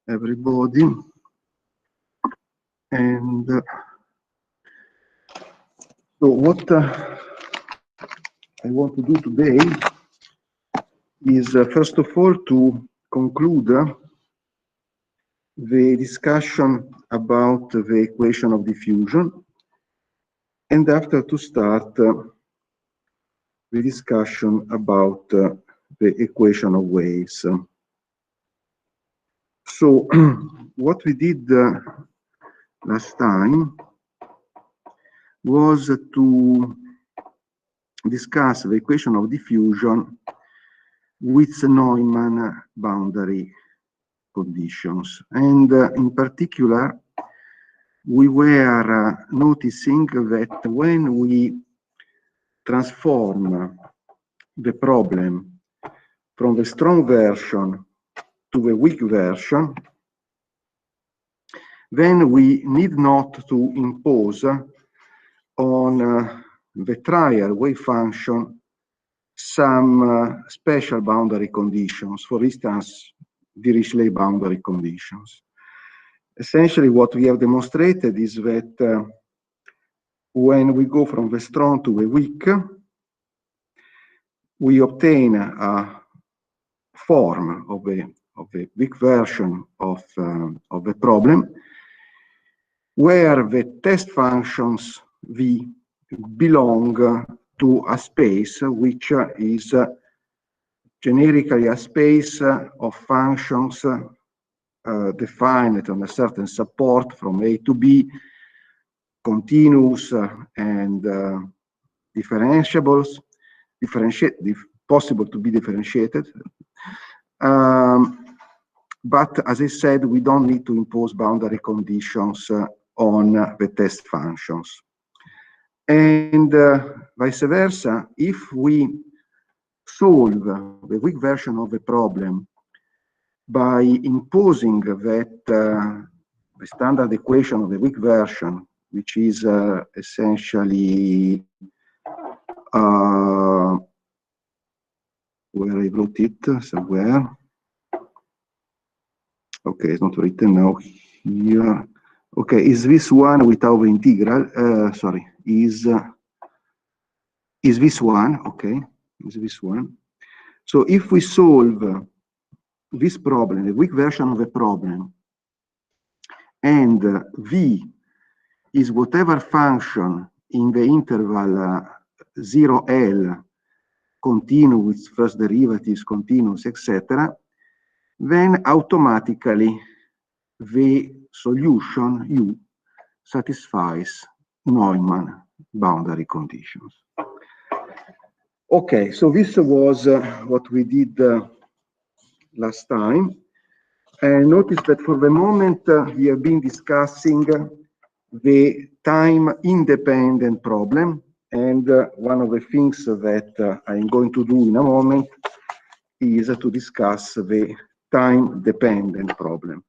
everybody. And so what I want to do today is first of all to conclude the discussion about the equation of diffusion, and after to start the discussion about the equation of waves. So what we did last time was to discuss the equation of diffusion with Neumann boundary conditions. And in particular, we were noticing that when we transform the problem from the strong version to the weak version, then we need not to impose on the trial wave function some special boundary conditions, for instance, Dirichlet boundary conditions. Essentially, what we have demonstrated is that when we go from the strong to the weak, we obtain a form of a weak version of the problem, where the test functions V belong to a space which is generically a space of functions defined on a certain support from A to B, continuous and differentiables, possible to be differentiated. But as I said, we don't need to impose boundary conditions on the test functions. And vice versa, if we solve the weak version of the problem by imposing that the standard equation of the weak version, which is essentially where I wrote it somewhere. Okay, it's not written now here. Okay, is this one without the integral? Sorry, is this one? Okay, is this one? So if we solve this problem, the weak version of the problem, and V is whatever function in the interval 0L, continuous with first derivatives, continuous, etc., then automatically the solution U satisfies Neumann boundary conditions. Okay, so this was what we did last time. And notice that for the moment we have been discussing the time-independent problem, and one of the things that I'm going to do in a moment is to discuss the time-dependent problem.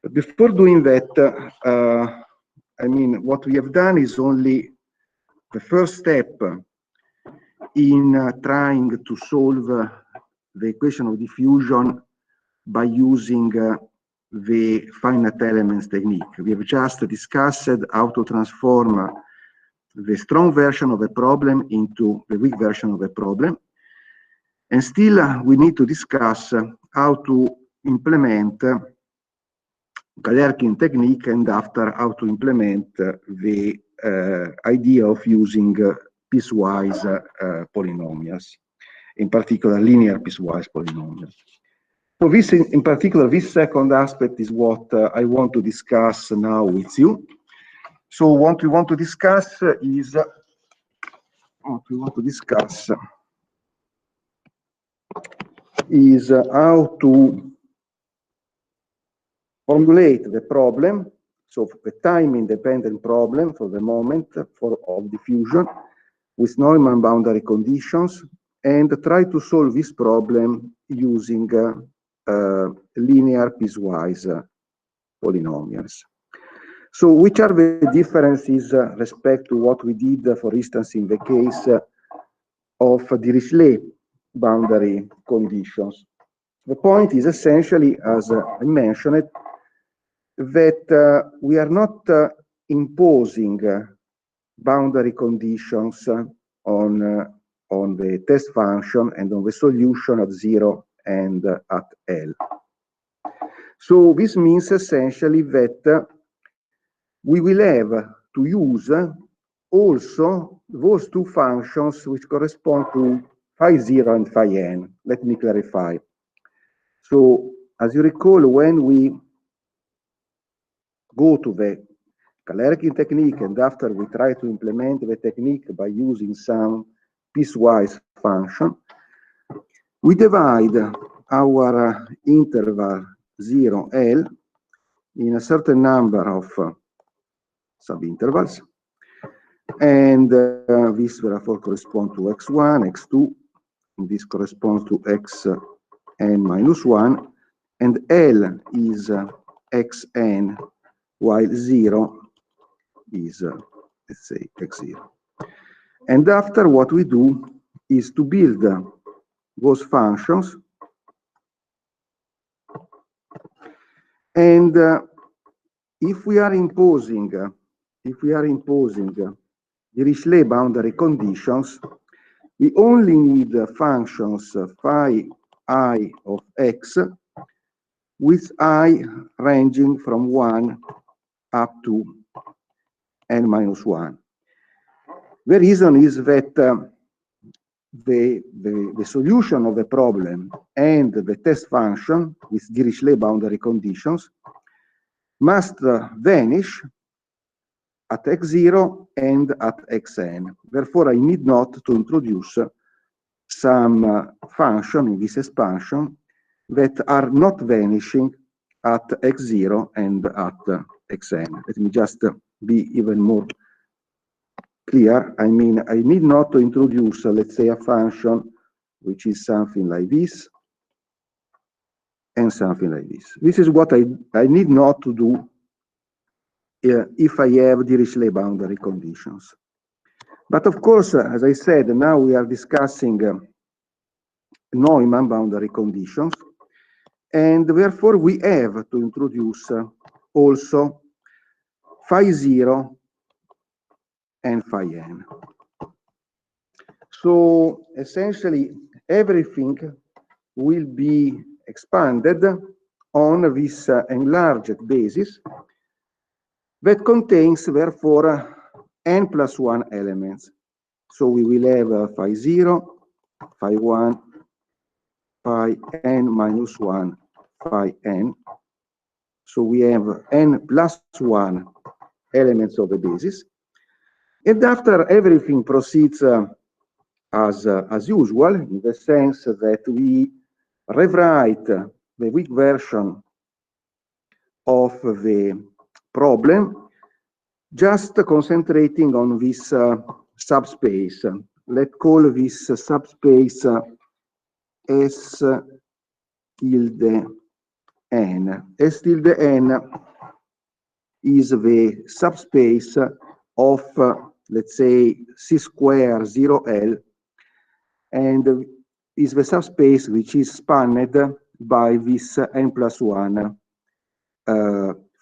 But before doing that, I mean, what we have done is only the first step in trying to solve the equation of diffusion by using the finite elements technique. We have just discussed how to transform the strong version of a problem into the weak version of a problem. And still, we need to discuss how to implement Galerkin technique, and after how to implement the idea of using piecewise polynomials, in particular linear piecewise polynomials. So this, in particular, this second aspect is what I want to discuss now with you. So what we want to discuss is how to formulate the problem, so the time-independent problem for the moment of diffusion with Neumann boundary conditions, and try to solve this problem using linear piecewise polynomials. So which are the differences respect to what we did, for instance, in the case of Dirichlet boundary conditions? The point is essentially, as I mentioned, that we are not imposing boundary conditions on the test function and on the solution at 0 and at L. So this means essentially that we will have to use also those two functions which correspond to phi 0 and phi n. Let me clarify. So, as you recall, when we go to the Galerkin technique and after we try to implement the technique by using some piecewise function, we divide our interval 0, L in a certain number of subintervals, and this therefore corresponds to x1, x2, and this corresponds to xn minus 1, and L is xn, while 0 is, let's say, x0. And after, what we do is to build those functions, and if we are imposing Dirichlet boundary conditions, we only need functions phi I of x with I ranging from 1 up to n minus 1. The reason is that the solution of the problem and the test function with Dirichlet boundary conditions must vanish at x0 and at xn. Therefore, I need not to introduce some function in this expansion that are not vanishing at x0 and at xn. Let me just be even more clear. I mean, I need not to introduce, let's say, a function which is something like this and something like this. This is what I need not to do if I have Dirichlet boundary conditions. But of course, as I said, now we are discussing Neumann boundary conditions, and therefore we have to introduce also phi 0 and phi n. So essentially, everything will be expanded on this enlarged basis that contains, therefore, n plus 1 elements. So we will have phi 0, phi 1, phi n minus 1, phi n. So we have n plus 1 elements of the basis. And after, everything proceeds as usual, in the sense that we rewrite the weak version of the problem, just concentrating on this subspace. Let's call this subspace S tilde n. S tilde n is the subspace of, let's say, C square 0L, and is the subspace which is spanned by this n plus 1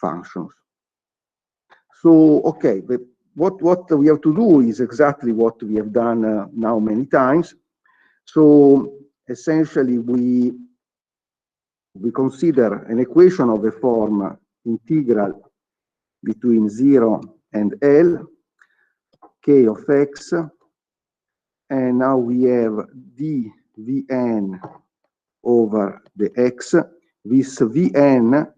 functions. So, okay, but what we have to do is exactly what we have done now many times. So essentially, we consider an equation of the form integral between 0 and L, k of x, and now we have dvn over the x. This vn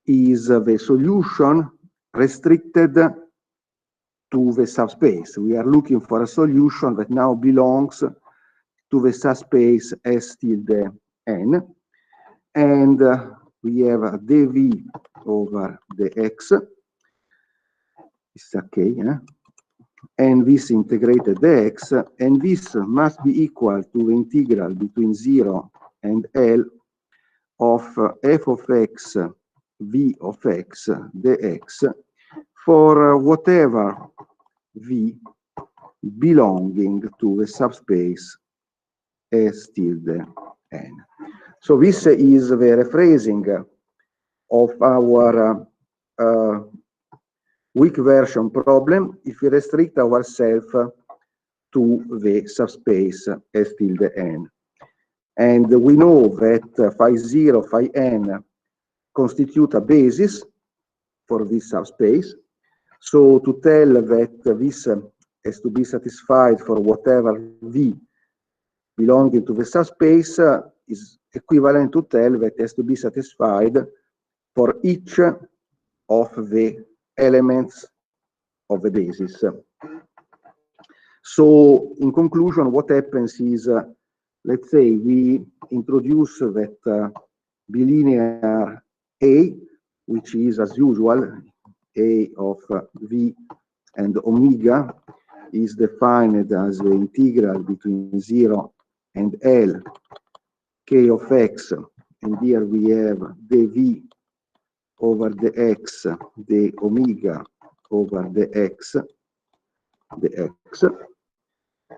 is the solution restricted to the subspace. We are looking for a solution that now belongs to the subspace S tilde n, and we have dv over the x, it's okay, and this integrated the x, and this must be equal to the integral between 0 and L of f of x v of x dx for whatever v belonging to the subspace S tilde n. So this is the rephrasing of our weak version problem if we restrict ourselves to the subspace S tilde n. And we know that phi 0, phi n constitute a basis for this subspace. So to tell that this has to be satisfied for whatever V belonging to the subspace is equivalent to tell that it has to be satisfied for each of the elements of the basis. So in conclusion, what happens is, let's say we introduce that bilinear A, which is as usual, A of V and omega is defined as the integral between 0 and L, K of x, and here we have dV over the x, the omega over the x,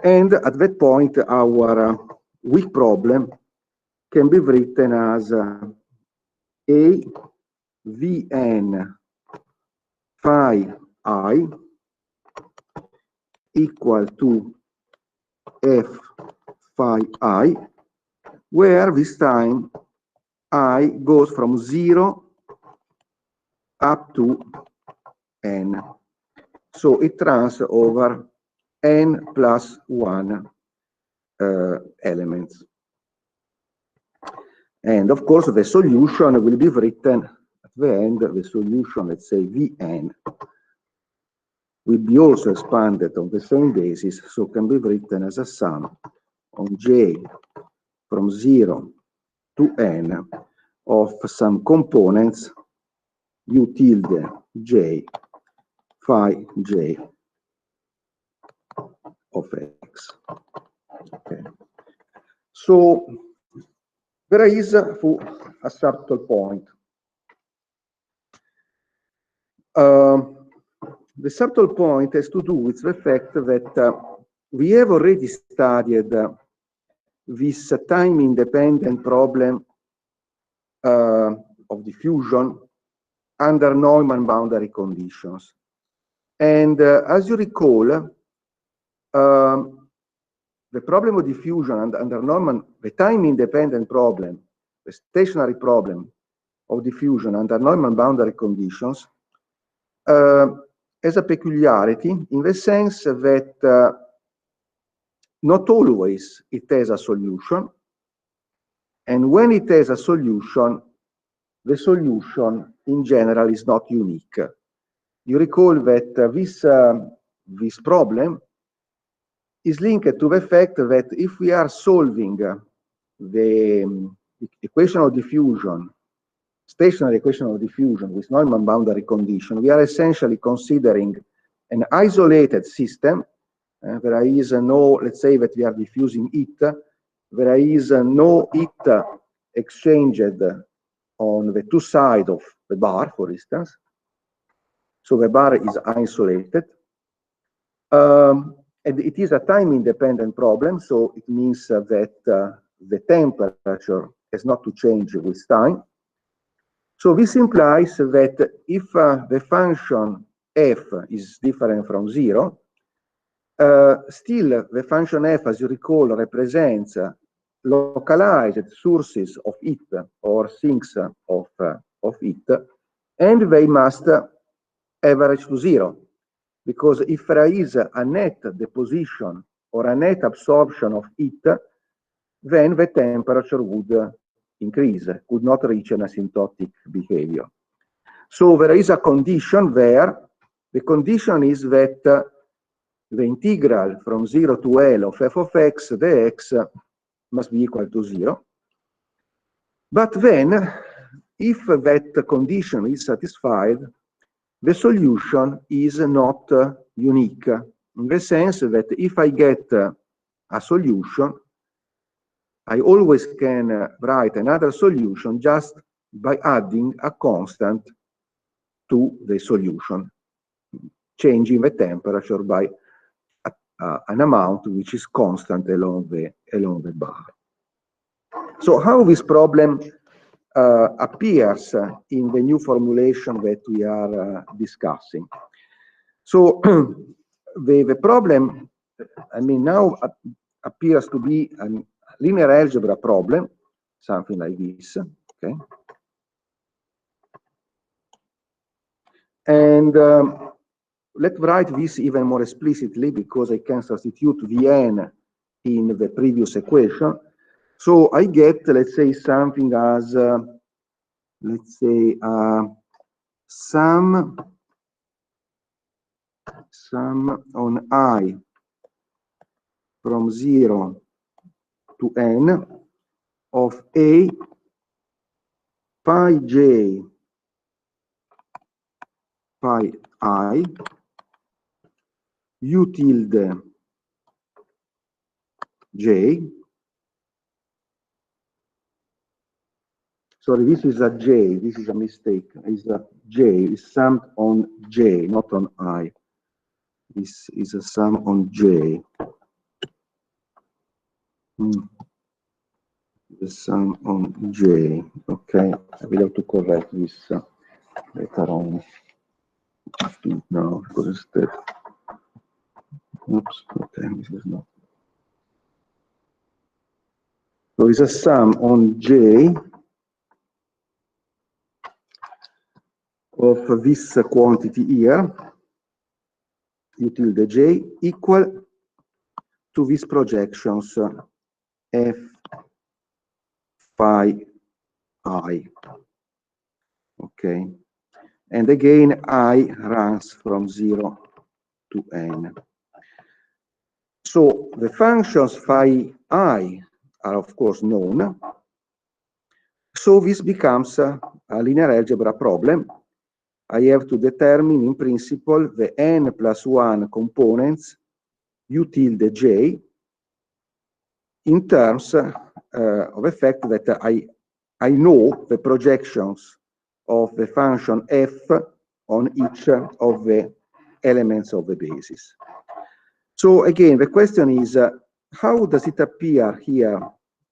and at that point our weak problem can be written as A Vn phi I equal to F phi I, where this time I goes from 0 up to n. So it runs over n plus 1 elements. And of course, the solution will be written at the end, the solution, let's say Vn, will be also expanded on the same basis, so can be written as a sum on J from 0 to n of some components U tilde J phi J of x. Okay. So there is a subtle point. The subtle point has to do with the fact that we have already studied this time-independent problem of diffusion under Neumann boundary conditions. And as you recall, the problem of diffusion under Neumann, the time-independent problem, the stationary problem of diffusion under Neumann boundary conditions, has a peculiarity in the sense that not always it has a solution, and when it has a solution, the solution in general is not unique. You recall that this problem is linked to the fact that if we are solving the equation of diffusion, stationary equation of diffusion with Neumann boundary condition, we are essentially considering an isolated system. There is no, let's say that we are diffusing it, there is no heat exchanged on the two sides of the bar, for instance. So the bar is isolated. And it is a time-independent problem, so it means that the temperature has not to change with time. So this implies that if the function f is different from 0, still the function f, as you recall, represents localized sources of heat or sinks of heat, and they must average to 0. Because if there is a net deposition or a net absorption of heat, then the temperature would increase, could not reach an asymptotic behavior. So there is a condition there. The condition is that the integral from 0 to L of f of x dx must be equal to 0. But then, if that condition is satisfied, the solution is not unique, in the sense that if I get a solution, I always can write another solution just by adding a constant to the solution, changing the temperature by an amount which is constant along the bar. So how this problem appears in the new formulation that we are discussing. So the problem, I mean, now appears to be a linear algebra problem, something like this, okay? And let's write this even more explicitly because I can substitute Vn in the previous equation. So I get, let's say, something as, let's say, sum on I from 0 to n of A pi j pi I u tilde j. Sorry, this is a j, this is a mistake. Is a j, is summed on j, not on I. This is a sum on j. The sum on j. Okay, I will have to correct this later on. No, because instead. Oops, okay, this is not. So it's a sum on j of this quantity here, u tilde j, equal to these projections f phi I. Okay, and again I runs from 0 to n. So the functions phi I are of course known. So this becomes a linear algebra problem. I have to determine in principle the n plus 1 components u tilde j in terms of the fact that I know the projections of the function f on each of the elements of the basis. So again, the question is, how does it appear here,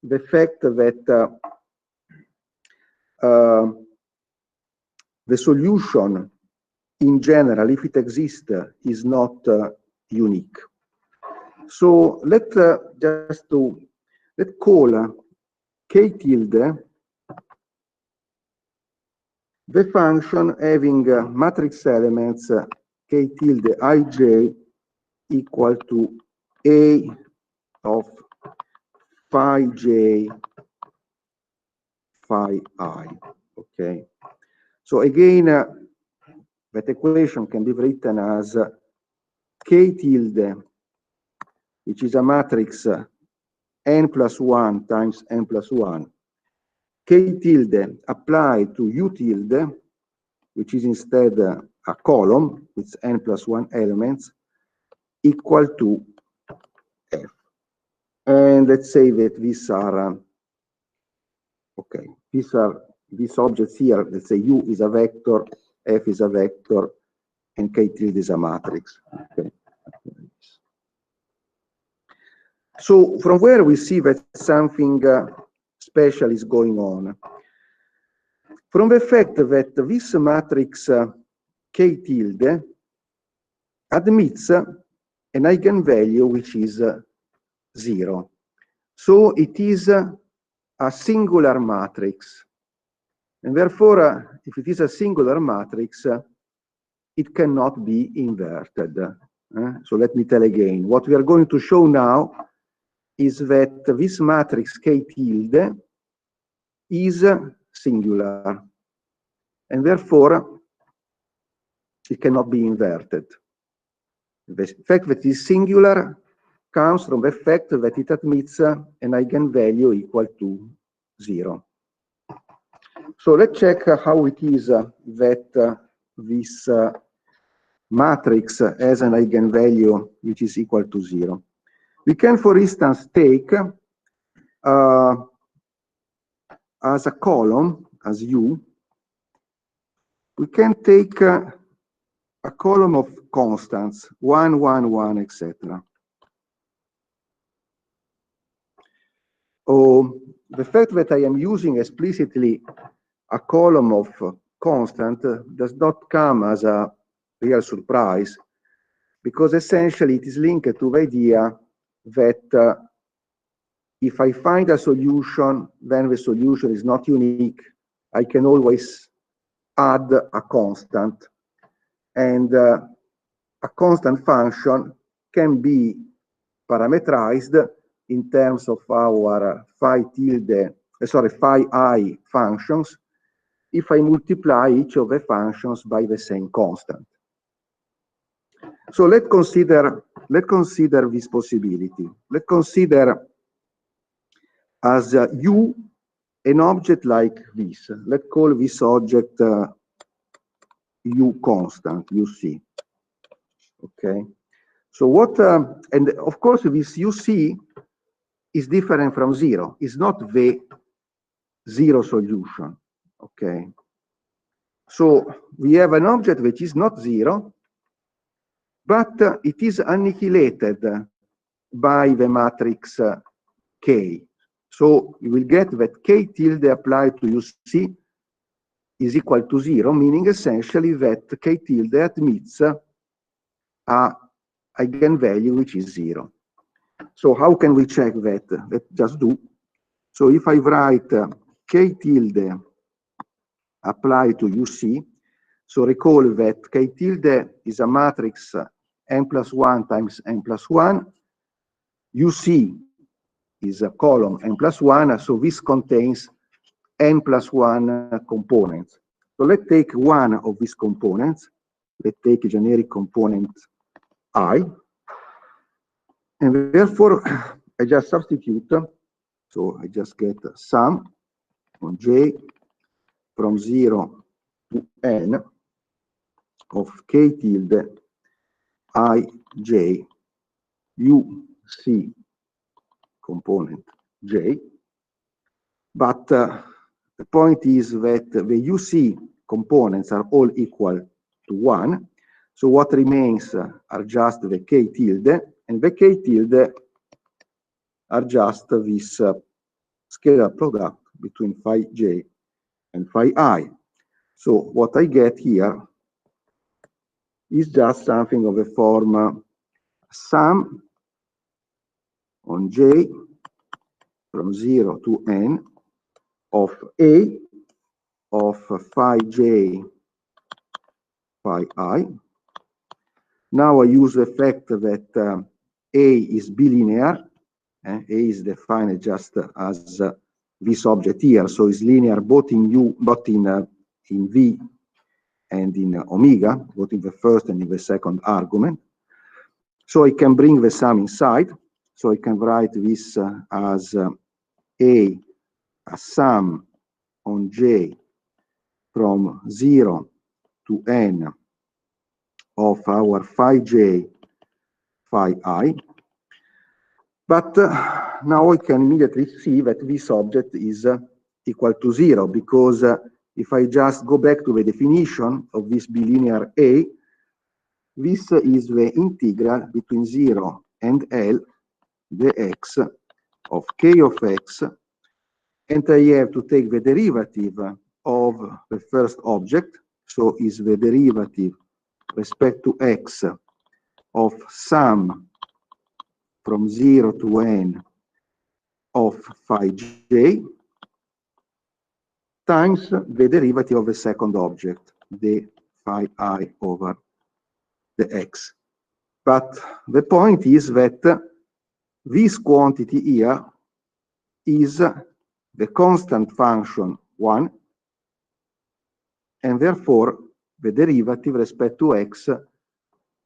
the fact that the solution in general, if it exists, is not unique. So let's call k tilde the function having matrix elements k tilde ij equal to a of phi j phi I. Okay. So again, that equation can be written as k tilde, which is a matrix n plus 1 times n plus 1, k tilde applied to u tilde, which is instead a column with n plus 1 elements, equal to f. And let's say that these are, okay, these objects here, let's say u is a vector, f is a vector, and k tilde is a matrix. Okay. So from where we see that something special is going on? From the fact that this matrix k tilde admits an eigenvalue which is 0. So it is a singular matrix. And therefore, if it is a singular matrix, it cannot be inverted. So let me tell again. What we are going to show now is that this matrix k tilde is singular, and therefore it cannot be inverted. The fact that it is singular comes from the fact that it admits an eigenvalue equal to 0. So let's check how it is that this matrix has an eigenvalue which is equal to 0. We can, for instance, take as a column, as u, we can take a column of constants, 1, 1, 1, etc. Or the fact that I am using explicitly a column of constant does not come as a real surprise, because essentially it is linked to the idea that if I find a solution, then the solution is not unique. I can always add a constant, and a constant function can be parameterized in terms of our phi I functions if I multiply each of the functions by the same constant. So let's consider this possibility. Let's consider as U an object like this. Let's call this object U constant, UC. Okay. So what, and of course this UC is different from zero. It's not the zero solution. Okay. So we have an object which is not zero, but it is annihilated by the matrix K. So you will get that K tilde applied to UC is equal to zero, meaning essentially that K tilde admits a eigenvalue which is zero. So how can we check that? Let's just do. So if I write K tilde applied to UC, so recall that K tilde is a matrix n+1 times n+1. UC is a column n+1, so this contains n+1 components. So let's take one of these components. Let's take a generic component I, and therefore I just substitute. So I just get sum on J from 0 to n of K tilde I J U C component J. But the point is that the UC components are all equal to 1. So what remains are just the K tilde, and the K tilde are just this scalar product between phi j and phi I. So what I get here is just something of a form sum on J from 0 to n of A of phi j phi I. Now I use the fact that A is bilinear. A is defined just as this object here, so it's linear both in U, both in V and in omega, both in the first and in the second argument. So I can bring the sum inside. So I can write this as a sum on J from 0 to n of our phi j phi I. But now I can immediately see that this object is equal to 0, because if I just go back to the definition of this bilinear A, this is the integral between 0 and L dx of K of x, and I have to take the derivative of the first object, so is the derivative respect to x of sum from 0 to n of phi j times the derivative of the second object, the phi I over the x. But the point is that this quantity here is the constant function 1, and therefore the derivative respect to x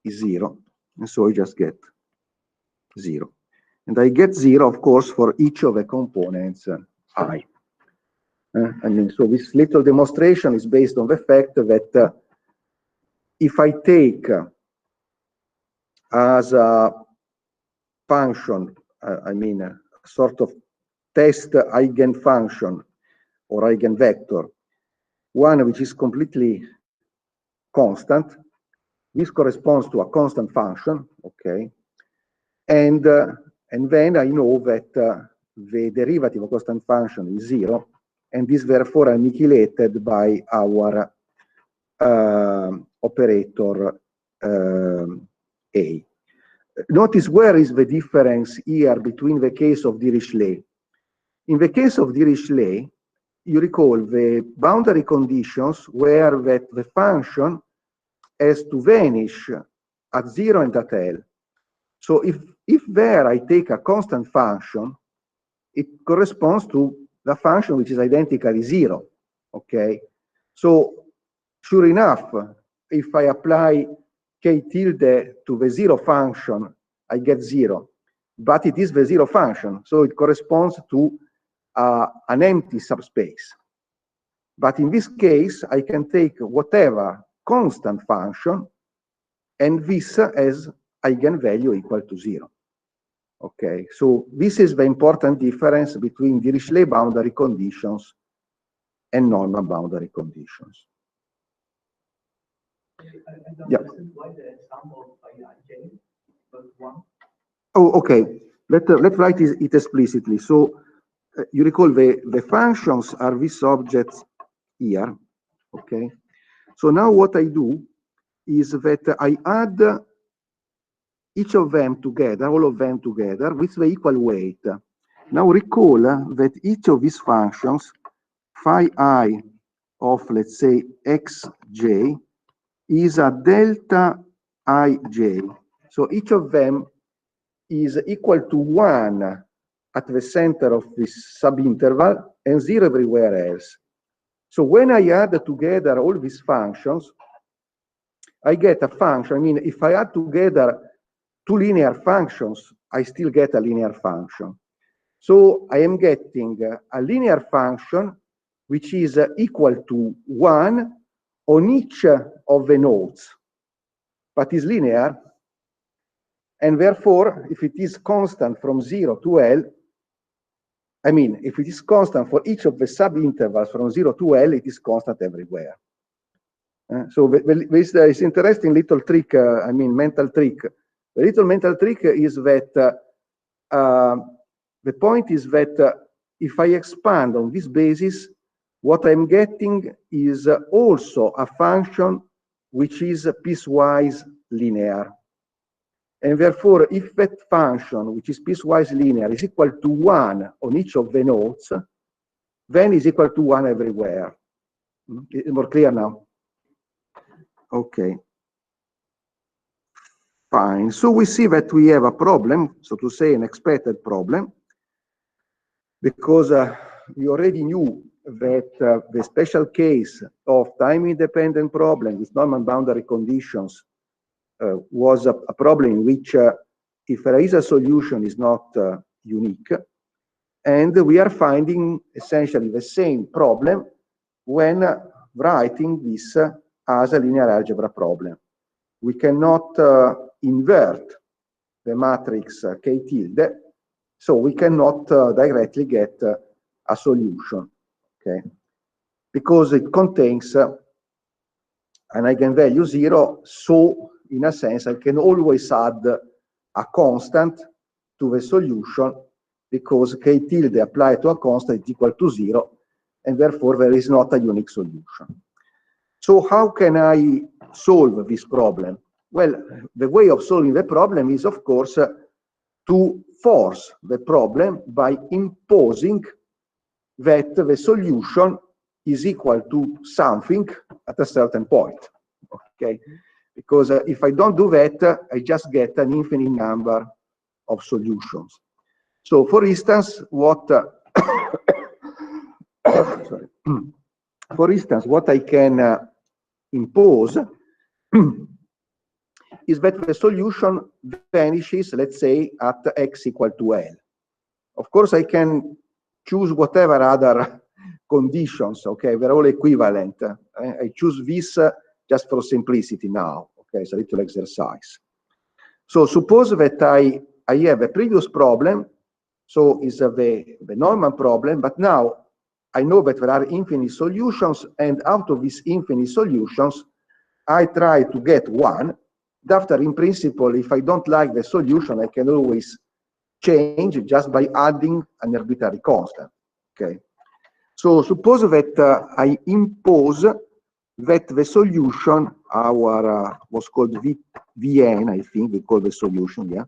is 0, and so I just get 0. And I get 0, of course, for each of the components I. I mean, so this little demonstration is based on the fact that if I take as a function, I mean, a sort of test eigenfunction or eigenvector, one which is completely constant, this corresponds to a constant function, okay? And then I know that the derivative of constant function is 0, and is therefore annihilated by our operator A. Notice where is the difference here between the case of Dirichlet. In the case of Dirichlet, you recall the boundary conditions were that the function has to vanish at 0 and at L. So if there I take a constant function, it corresponds to the function which is identically 0, okay? So sure enough, if I apply k tilde to the 0 function, I get 0, but it is the 0 function, so it corresponds to an empty subspace. But in this case, I can take whatever constant function, and this as eigenvalue equal to 0. Okay, so this is the important difference between Dirichlet boundary conditions and normal boundary conditions. Yeah. Why the sum of ij plus 1? Oh, okay. Let's write it explicitly. So you recall the functions are these objects here. Okay. So now what I do is that I add each of them together, all of them together, with the equal weight. Now recall that each of these functions, phi I of, let's say, xj, is a delta ij. So each of them is equal to 1 at the center of this subinterval and 0 everywhere else. So when I add together all these functions, I get a function. I mean, if I add together two linear functions, I still get a linear function. So I am getting a linear function which is equal to 1 on each of the nodes, but is linear. And therefore, if it is constant from 0 to L, I mean, if it is constant for each of the subintervals from 0 to L, it is constant everywhere. So this is interesting little trick, I mean, mental trick. The little mental trick is that the point is that if I expand on this basis, what I'm getting is also a function which is piecewise linear. And therefore, if that function, which is piecewise linear, is equal to 1 on each of the nodes, then is equal to 1 everywhere. Is it more clear now? Okay. Fine. So we see that we have a problem, so to say, an expected problem, because we already knew that the special case of time-independent problem with normal boundary conditions was a problem in which if there is a solution is not unique, and we are finding essentially the same problem when writing this as a linear algebra problem. We cannot invert the matrix K tilde, so we cannot directly get a solution, okay? Because it contains an eigenvalue 0, so in a sense I can always add a constant to the solution because K tilde applied to a constant is equal to 0, and therefore there is not a unique solution. So how can I solve this problem? Well, the way of solving the problem is, of course, to force the problem by imposing that the solution is equal to something at a certain point, okay? Because if I don't do that, I just get an infinite number of solutions. So, for instance, what sorry. For instance, what I can impose is that the solution vanishes, let's say, at x equal to L. Of course, I can choose whatever other conditions, okay? They're all equivalent. I choose this just for simplicity now, okay? It's a little exercise. So suppose that I have a previous problem, so it's the normal problem, but now I know that there are infinite solutions, and out of these infinite solutions, I try to get one. After, in principle, if I don't like the solution, I can always change just by adding an arbitrary constant. Okay. So suppose that I impose that the solution, our was called Vn, I think we call the solution, yeah,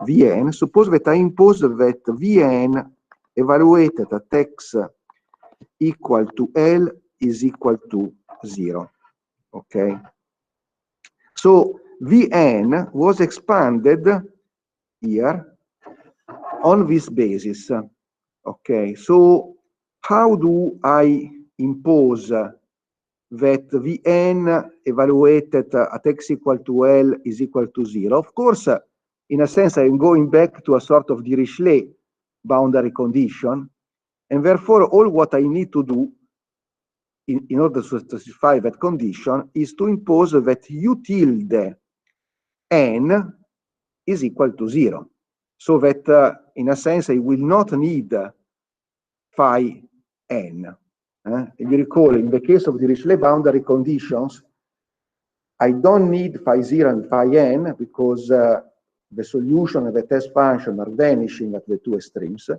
Vn. Suppose that I impose that Vn evaluated at x equal to L is equal to 0. Okay. So Vn was expanded here on this basis. Okay. So how do I impose that Vn evaluated at x equal to L is equal to 0? Of course, in a sense, I'm going back to a sort of Dirichlet boundary condition, and therefore all what I need to do in order to specify that condition is to impose that U tilde n is equal to 0. So that in a sense, I will not need phi n. If you recall, in the case of the Dirichlet boundary conditions, I don't need phi 0 and phi n because the solution and the test function are vanishing at the two extremes.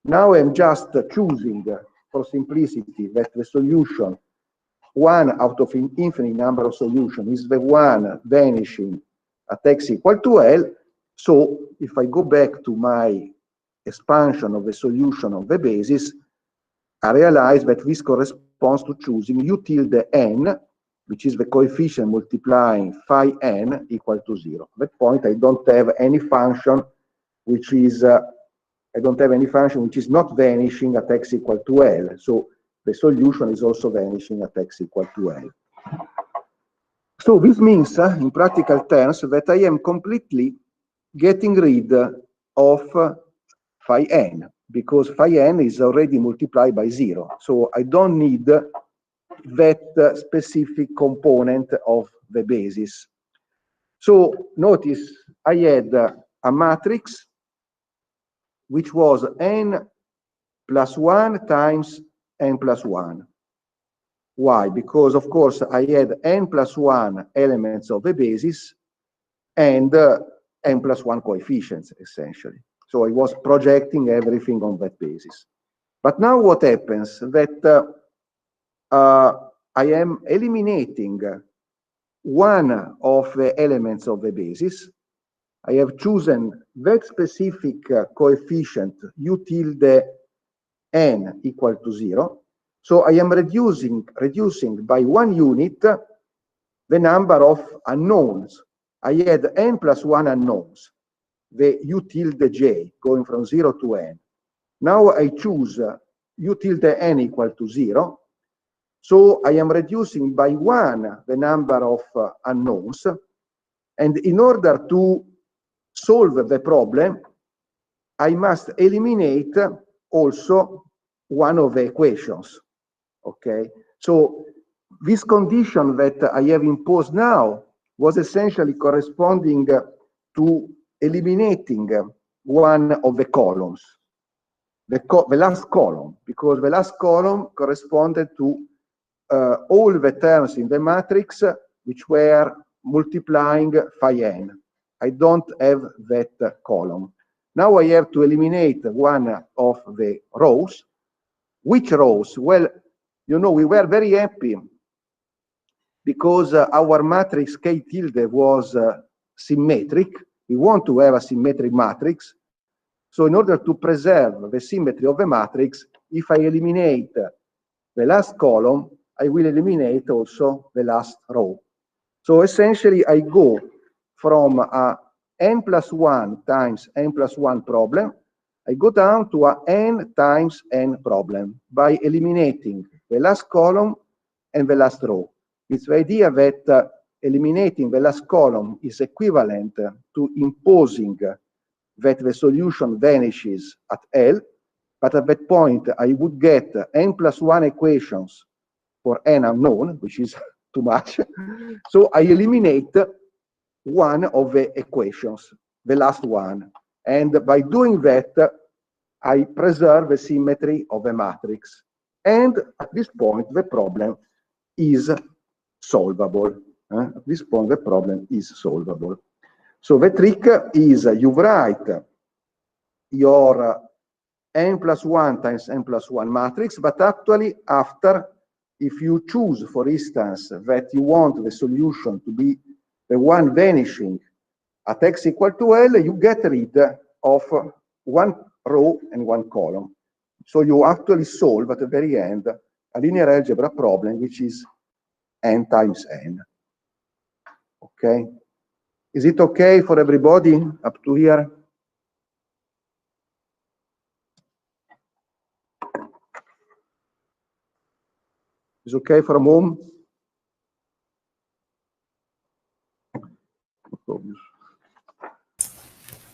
Now I'm just choosing, for simplicity, that the solution, one out of an infinite number of solutions, is the one vanishing at x equal to L. So if I go back to my expansion of the solution of the basis, I realize that this corresponds to choosing U tilde n, which is the coefficient multiplying phi n equal to 0. At that point, I don't have any function which is not vanishing at x equal to L. So the solution is also vanishing at x equal to L. So this means, in practical terms, that I am completely getting rid of phi n, because phi n is already multiplied by 0. So I don't need that specific component of the basis. So notice I had a matrix which was n plus 1 times n plus 1. Why? Because, of course, I had n plus 1 elements of the basis and n plus 1 coefficients, essentially. So I was projecting everything on that basis. But now what happens? That I am eliminating one of the elements of the basis. I have chosen that specific coefficient U tilde n equal to 0. So I am reducing by 1 unit the number of unknowns. I had n plus 1 unknowns, the U tilde j going from 0 to n. Now I choose U tilde n equal to 0. So I am reducing by 1 the number of unknowns. And in order to solve the problem, I must eliminate also one of the equations. Okay, so this condition that I have imposed now was essentially corresponding to eliminating one of the columns, the last column, because the last column corresponded to all the terms in the matrix which were multiplying phi n. I don't have that column. Now I have to eliminate one of the rows. Which rows? Well, you know, we were very happy because our matrix K tilde was symmetric. We want to have a symmetric matrix. So in order to preserve the symmetry of the matrix, if I eliminate the last column, I will eliminate also the last row. So essentially, I go from a n plus 1 times n plus 1 problem, I go down to a n times n problem by eliminating the last column and the last row. It's the idea that eliminating the last column is equivalent to imposing that the solution vanishes at L, but at that point I would get n plus 1 equations for n unknown, which is too much. So I eliminate one of the equations, the last one. And by doing that, I preserve the symmetry of the matrix. And at this point, the problem is solvable. At this point, the problem is solvable. So the trick is you write your n plus 1 times n plus 1 matrix, but actually after, if you choose, for instance, that you want the solution to be the one vanishing at x equal to L, you get rid of one row and one column. So you actually solve at the very end a linear algebra problem, which is n times n. Okay? Is it okay for everybody up to here? Is okay from home?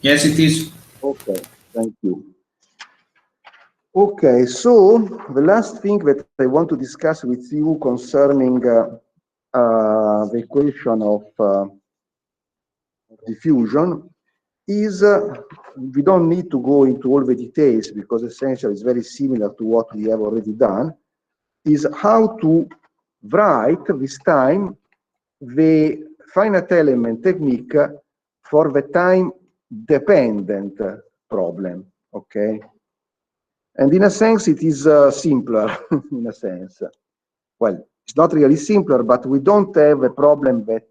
Yes, it is. Okay, thank you. Okay, so the last thing that I want to discuss with you concerning the equation of diffusion is, we don't need to go into all the details because essentially it's very similar to what we have already done, is how to write this time the finite element technique for the time dependent problem, okay? And in a sense, it is simpler, in a sense. Well, it's not really simpler, but we don't have a problem that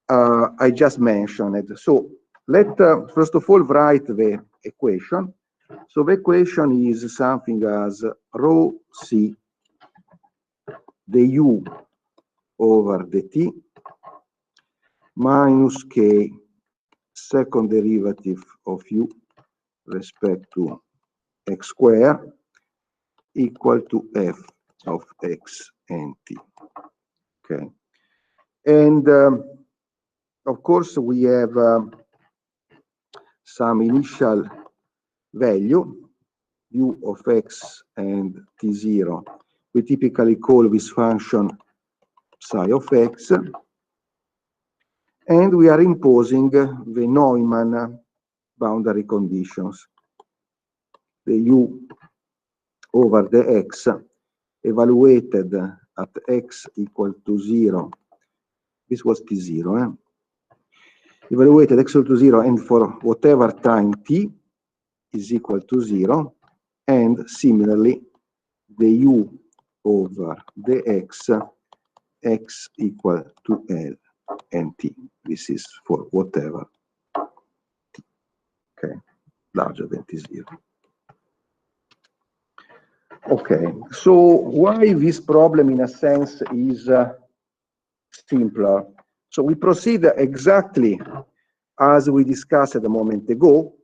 I just mentioned. So let's first of all write the equation. So the equation is something as rho c du over dt minus k second derivative of u respect to x square equal to f of x and t. Okay. And of course, we have some initial value, u of x and t0. We typically call this function psi of x. And we are imposing the Neumann boundary conditions. The u over the x evaluated at x equal to 0. This was t0. Evaluated x equal to 0 and for whatever time t is equal to 0. And similarly, the u over the x equal to L and t. This is for whatever t, okay, larger than t0. Okay, so why this problem in a sense is simpler? So we proceed exactly as we discussed a moment ago.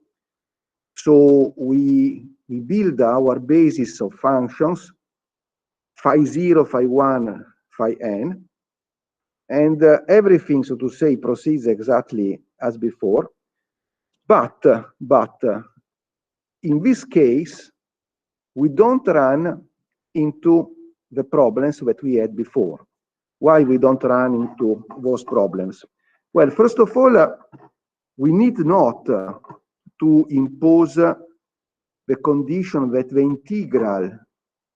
So we build our basis of functions, phi 0, phi 1, phi n, and everything, so to say, proceeds exactly as before. But in this case, we don't run into the problems that we had before. Why we don't run into those problems? Well, first of all, we need not to impose the condition that the integral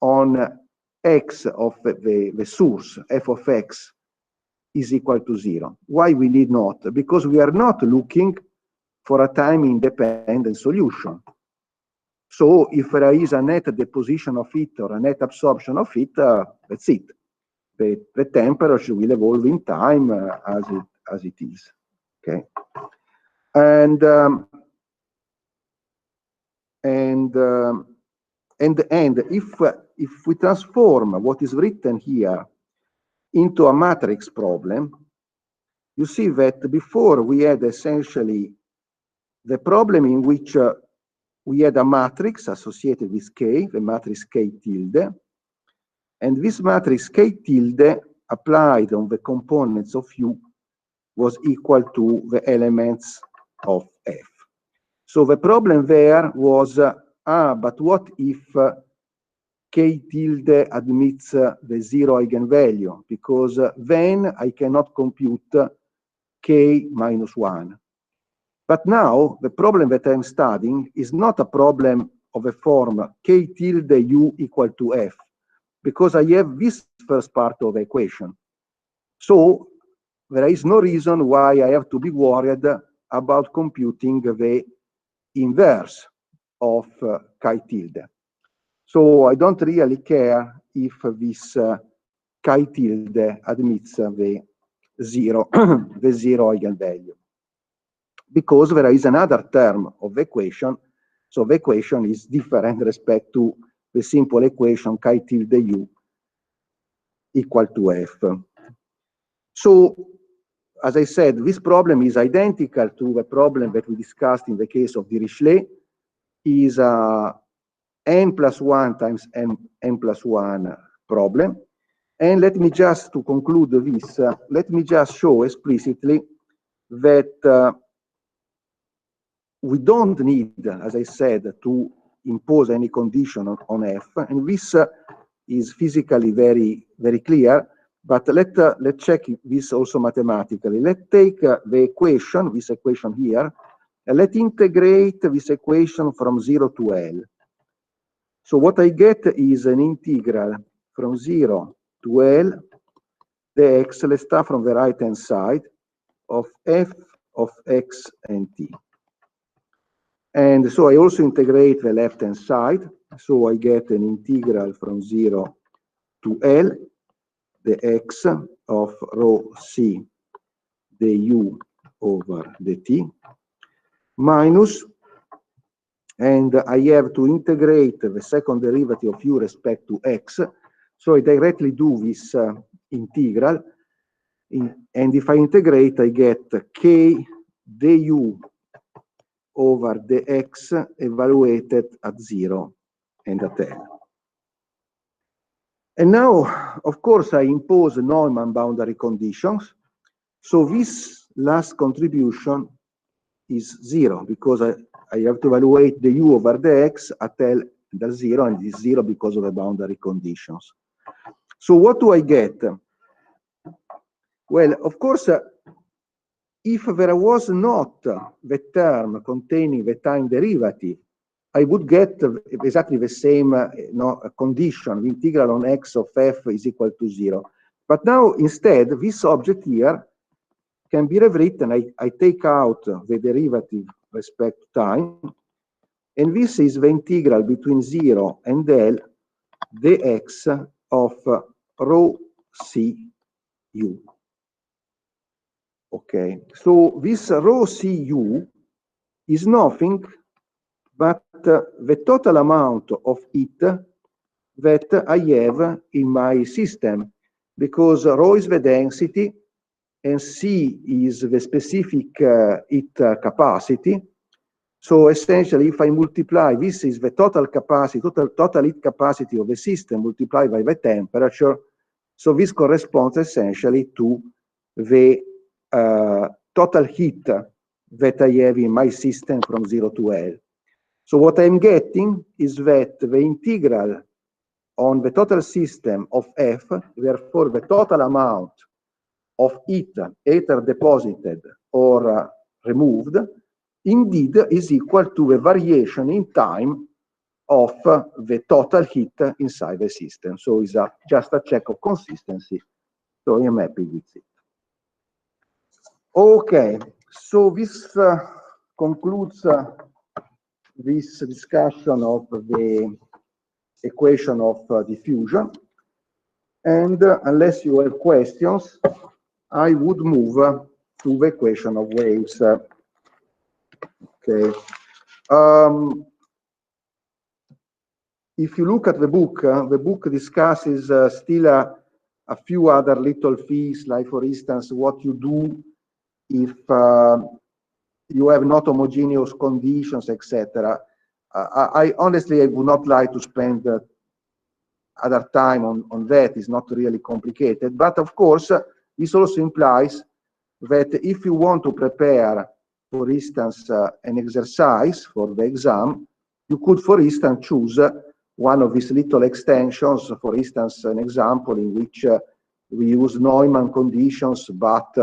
on x of the source, f of x, is equal to 0. Why we need not? Because we are not looking for a time-independent solution. So if there is a net deposition of it or a net absorption of it, that's it. The temperature will evolve in time as it is. Okay, and if we transform what is written here into a matrix problem, you see that before we had essentially the problem in which we had a matrix associated with k, the matrix k tilde, and this matrix k tilde applied on the components of u was equal to the elements of f. So the problem there was, but what if k tilde admits the 0 eigenvalue? Because then I cannot compute k minus 1. But now the problem that I'm studying is not a problem of a form k tilde u equal to f, because I have this first part of the equation. So there is no reason why I have to be worried about computing the inverse of chi tilde. So I don't really care if this chi tilde admits the zero, the zero eigenvalue, because there is another term of the equation. So the equation is different respect to the simple equation chi tilde u equal to f. So, as I said, this problem is identical to the problem that we discussed in the case of Dirichlet. Is n plus 1 times n plus 1 problem. And let me just, to conclude this, let me just show explicitly that we don't need, as I said, to impose any condition on f, and this is physically very, very clear, but let's check this also mathematically. Let's take the equation, this equation here, and let's integrate this equation from 0 to L. So what I get is an integral from 0 to L, the x, let's start from the right-hand side, of f of x and t. And so I also integrate the left-hand side. So I get an integral from 0 to L, the x of rho c, the u over the t, minus, and I have to integrate the second derivative of u respect to x. So I directly do this integral. And if I integrate, I get k du over the x evaluated at 0 and at L. And now, of course, I impose Neumann boundary conditions. So this last contribution is 0 because I have to evaluate the u over the x at L and at 0, and it's 0 because of the boundary conditions. So what do I get? Well, of course, if there was not the term containing the time derivative, I would get exactly the same condition. The integral on x of f is equal to 0. But now, instead, this object here can be rewritten. I take out the derivative respect to time, and this is the integral between 0 and L, dx of rho c u. Okay, so this rho cu is nothing but the total amount of heat that I have in my system, because rho is the density and c is the specific heat capacity. So essentially, if I multiply, this is the total capacity, total heat capacity of the system multiplied by the temperature. So this corresponds essentially to the total heat that I have in my system from 0 to L. So what I'm getting is that the integral on the total system of f, therefore the total amount of heat either deposited or removed, indeed is equal to the variation in time of the total heat inside the system. So it's just a check of consistency. So I'm happy with it. Okay, so this concludes this discussion of the equation of diffusion. And unless you have questions, I would move to the equation of waves. Okay. If you look at the book discusses still a few other little things, like for instance, what you do if you have not homogeneous conditions, etc. I honestly, I would not like to spend other time on that. It's not really complicated, but of course, this also implies that if you want to prepare, for instance, an exercise for the exam, you could, for instance, choose one of these little extensions, for instance, an example in which we use Neumann conditions, but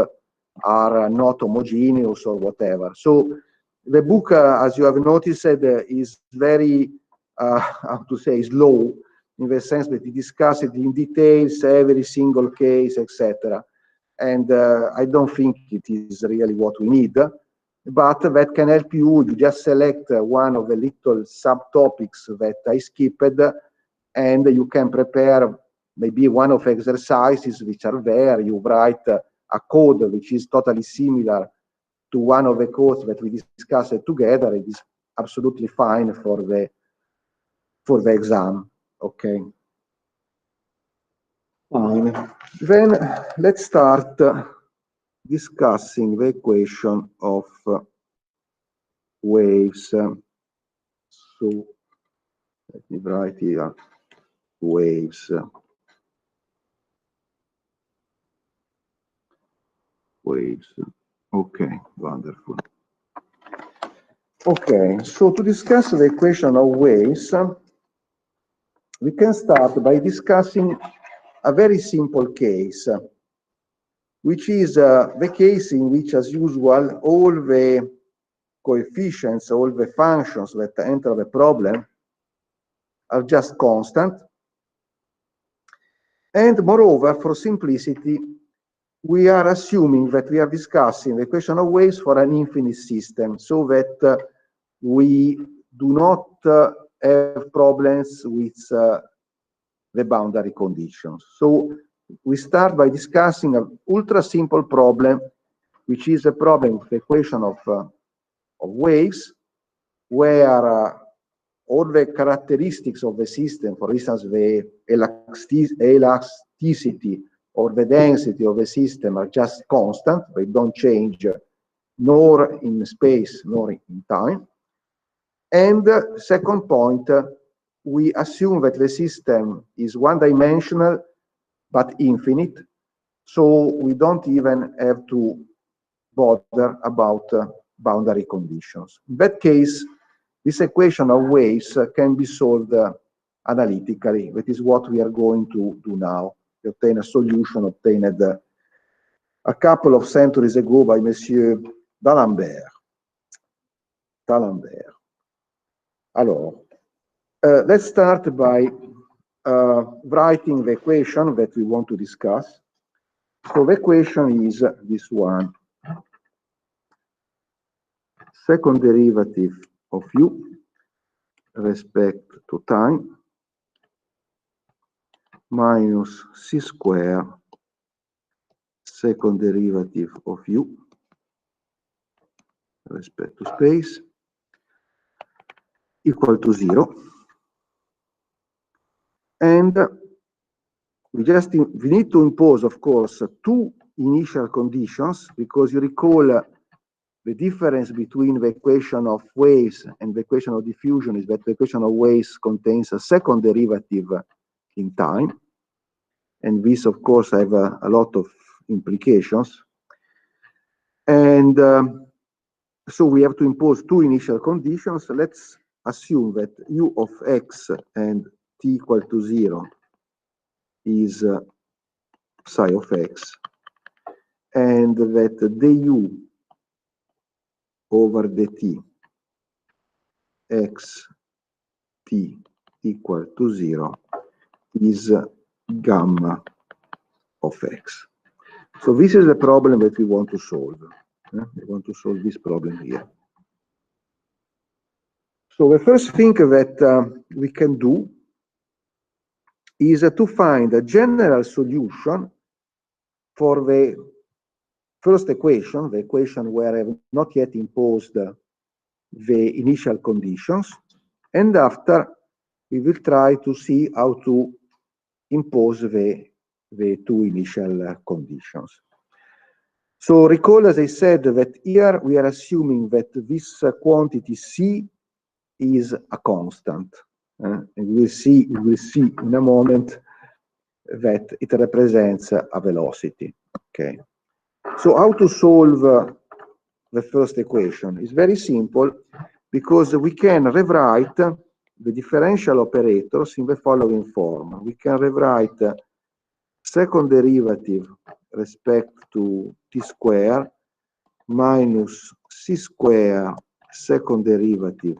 are not homogeneous or whatever. So the book, as you have noticed, is very, how to say, slow, in the sense that it discusses in details every single case, etc. And I don't think it is really what we need. but that can help you. You just select one of the little subtopics that I skipped, and you can prepare maybe one of exercises which are there. You write a code which is totally similar to one of the codes that we discussed together. It is absolutely fine for the exam. Okay. Fine. Then let's start discussing the equation of waves. So let me write here waves. Waves. Okay, wonderful. Okay, so to discuss the equation of waves, we can start by discussing a very simple case, which is the case in which, as usual, all the coefficients, all the functions that enter the problem are just constant. And moreover, for simplicity, we are assuming that we are discussing the equation of waves for an infinite system, so that we do not have problems with the boundary conditions. So we start by discussing an ultra simple problem, which is a problem with the equation of waves, where all the characteristics of the system, for instance, the elasticity or the density of the system, are just constant. They don't change nor in space nor in time. And second point, we assume that the system is one-dimensional but infinite, so we don't even have to bother about boundary conditions. In that case, this equation of waves can be solved analytically. That is what we are going to do now. We obtain a solution obtained a couple of centuries ago by Monsieur D'Alembert. Alors, let's start by writing the equation that we want to discuss. So the equation is this one. Second derivative of u respect to time minus c square second derivative of u respect to space equal to 0. And we need to impose, of course, two initial conditions, because you recall the difference between the equation of waves and the equation of diffusion is that the equation of waves contains a second derivative in time. And this, of course, have a lot of implications. And so we have to impose two initial conditions. Let's assume that u of x and t equal to 0 is psi of x, and that du over dt x t equal to 0 is gamma of x. So this is the problem that we want to solve. We want to solve this problem here. So the first thing that we can do is to find a general solution for the first equation, the equation where I have not yet imposed the initial conditions, and after we will try to see how to impose the two initial conditions. So recall, as I said, that here we are assuming that this quantity c is a constant, and we will see in a moment that it represents a velocity. Okay. So how to solve the first equation? Is very simple, because we can rewrite the differential operators in the following form. We can rewrite second derivative respect to t square minus c square second derivative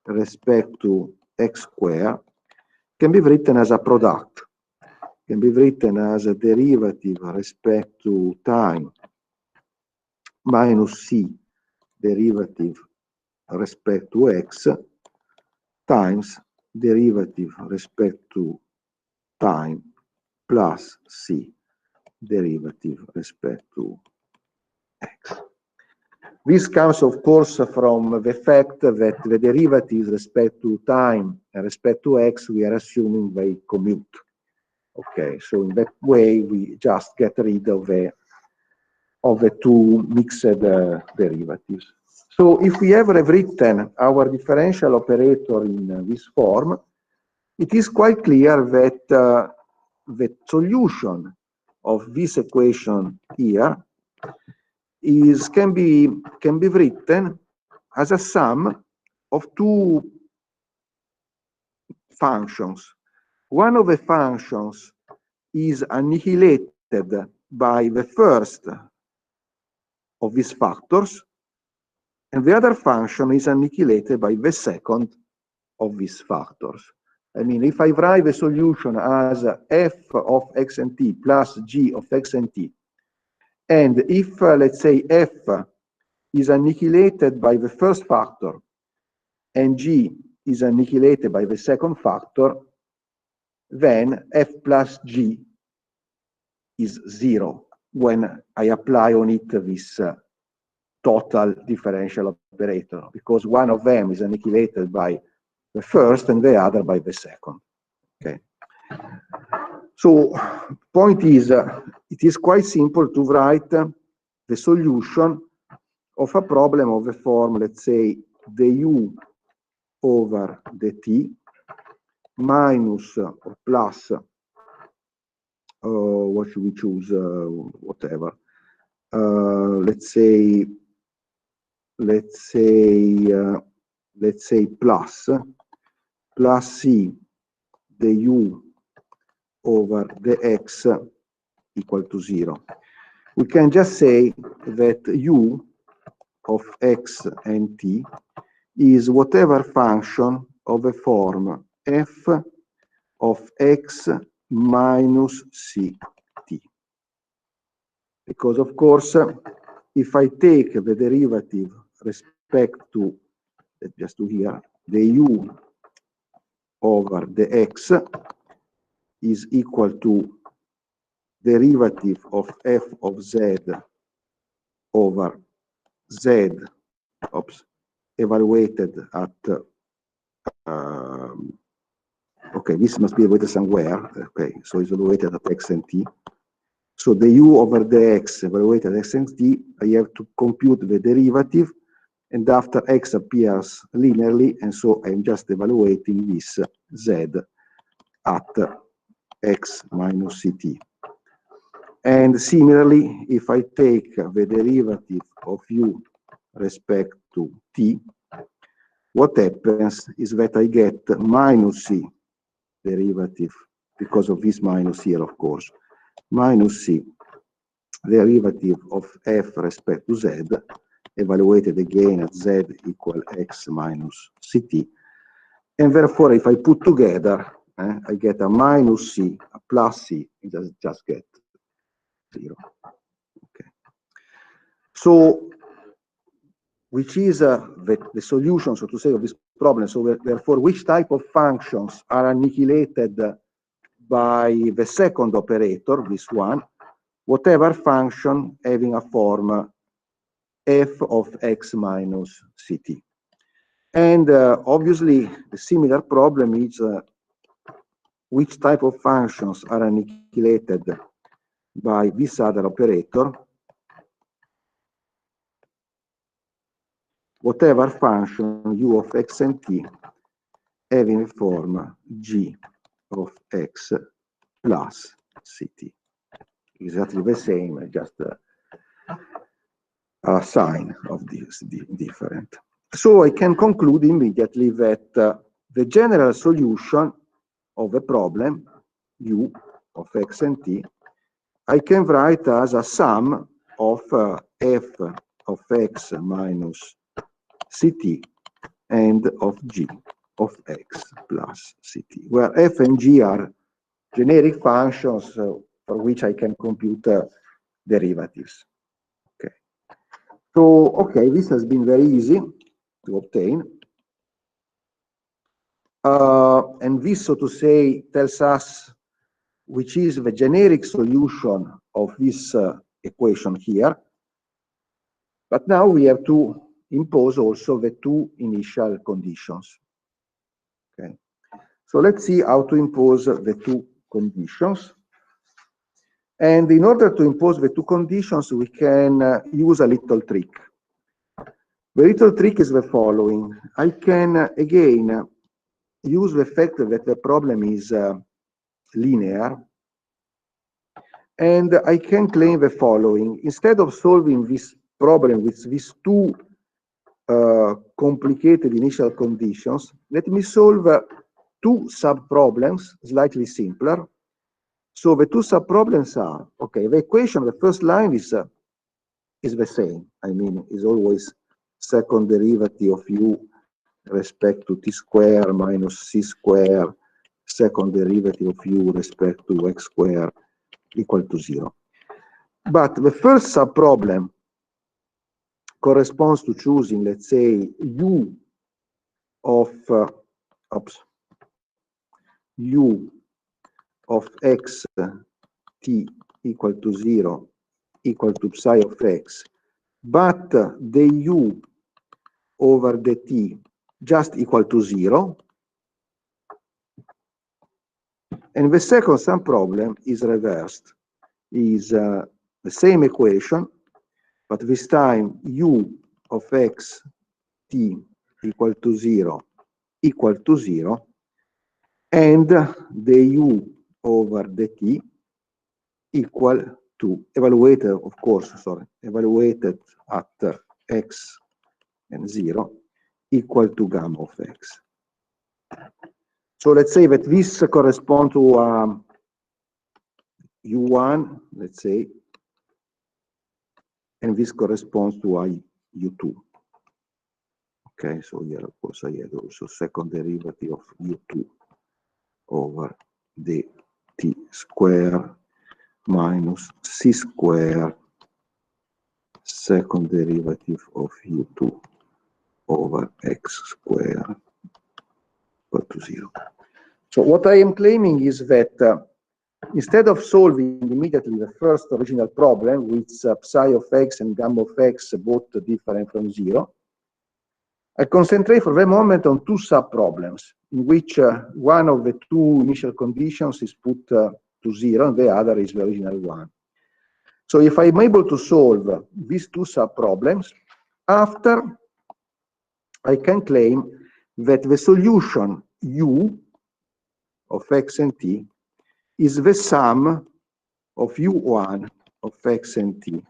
respect to x square, can be written as a product, can be written as a derivative respect to time minus c derivative respect to x times derivative respect to time plus c derivative respect to x. This comes, of course, from the fact that the derivatives respect to time and respect to x, we are assuming they commute. Okay, so in that way, we just get rid of the two mixed derivatives. So if we have rewritten our differential operator in this form, it is quite clear that the solution of this equation here can be written as a sum of two functions. One of the functions is annihilated by the first of these factors, and the other function is annihilated by the second of these factors. I mean, if I write the solution as f of x and t plus g of x and t, and if, let's say, f is annihilated by the first factor and g is annihilated by the second factor, then f plus g is 0 when I apply on it this total differential operator, because one of them is annihilated by the first and the other by the second. Okay. So point is, it is quite simple to write the solution of a problem of the form, let's say, du over dt minus or plus, what should we choose, whatever. Let's say plus c du over dx equal to 0. We can just say that u of x and t is whatever function of the form f of x minus ct. Because, of course, if I take the derivative respect to, let's just do here, the u over the x is equal to derivative of f of z over z, evaluated at, okay, this must be evaluated somewhere, okay, so it's evaluated at x and t. So the u over the x evaluated at x and t, I have to compute the derivative, and after x appears linearly, and so I'm just evaluating this z at x minus ct. And similarly, if I take the derivative of u respect to t, what happens is that I get minus c derivative, because of this minus here, of course, minus c derivative of f respect to z, evaluated again at z equal x minus ct. And therefore, if I put together, I get a minus c, a plus c, and just get 0. Okay. So, which is the solution, so to say, of this problem. So therefore, which type of functions are annihilated by the second operator, this one, whatever function having a form f of x minus ct. And obviously, the similar problem is which type of functions are annihilated by this other operator, whatever function u of x and t having a form g of x plus ct. Exactly the same, just a sign of this different. So I can conclude immediately that the general solution of the problem u of x and t I can write as a sum of f of x minus ct and of g of x plus ct, where f and g are generic functions for which I can compute derivatives. Okay. So, okay, this has been very easy to obtain. And this, so to say, tells us which is the generic solution of this equation here. But now we have to impose also the two initial conditions. Okay. So let's see how to impose the two conditions. And in order to impose the two conditions, we can use a little trick. The little trick is the following. I can, again, use the fact that the problem is linear, and I can claim the following. Instead of solving this problem with these two complicated initial conditions, let me solve two sub-problems, slightly simpler. So the two sub-problems are, okay, the equation, the first line is the same. I mean, is always second derivative of u respect to t square minus c square, second derivative of u respect to x square equal to 0. But the first sub-problem corresponds to choosing, let's say, u of u of x t equal to 0 equal to psi of x, but the u over the t just equal to 0. And the second sub-problem is reversed, is the same equation, but this time u of x t equal to 0 equal to 0, and the u over the t equal to, evaluated, of course, sorry, evaluated at x and 0 equal to gamma of x. So let's say that this corresponds to u1, let's say, and this corresponds to u2. Okay, so here, of course, I had also second derivative of u2 over the t square minus c square, second derivative of u2 over x square equal to 0. So what I am claiming is that instead of solving immediately the first original problem with psi of x and gamma of x both different from 0, I concentrate for the moment on two sub-problems in which one of the two initial conditions is put to 0 and the other is the original one. So if I'm able to solve these two sub-problems, after I can claim that the solution u of x and t is the sum of u1 of x and t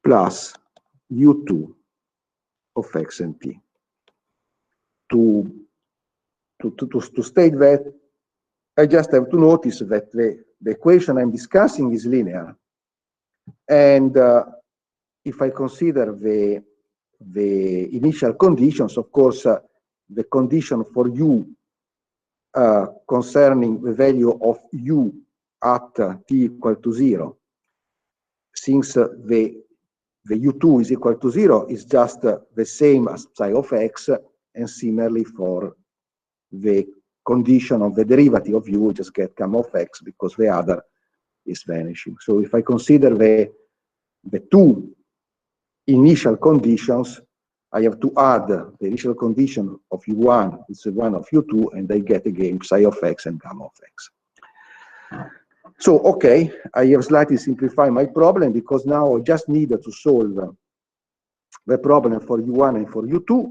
plus u2 of x and t. To state that, I just have to notice that the equation I'm discussing is linear. And if I consider the initial conditions, of course, the condition for u concerning the value of u at t equal to 0, since the u2 is equal to 0, is just the same as psi of x, and similarly for the condition of the derivative of u, we just get gamma of x because the other is vanishing. So if I consider the two initial conditions, I have to add the initial condition of u1 is the one of u2, and I get again psi of x and gamma of x. So, okay, I have slightly simplified my problem because now I just need to solve the problem for u1 and for u2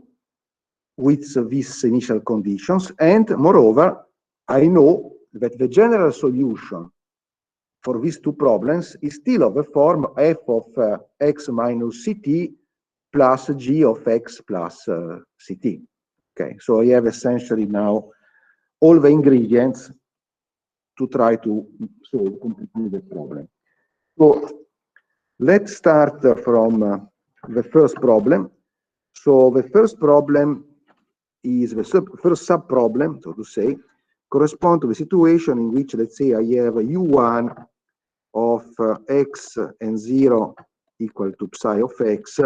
with these initial conditions. And moreover, I know that the general solution for these two problems is still of the form f of x minus ct plus g of x plus ct. Okay, so I have essentially now all the ingredients to try to solve completely the problem. So let's start from the first problem. So the first problem is the first sub-problem, so to say, correspond to the situation in which, let's say, I have a u1 of x and 0 equal to psi of x,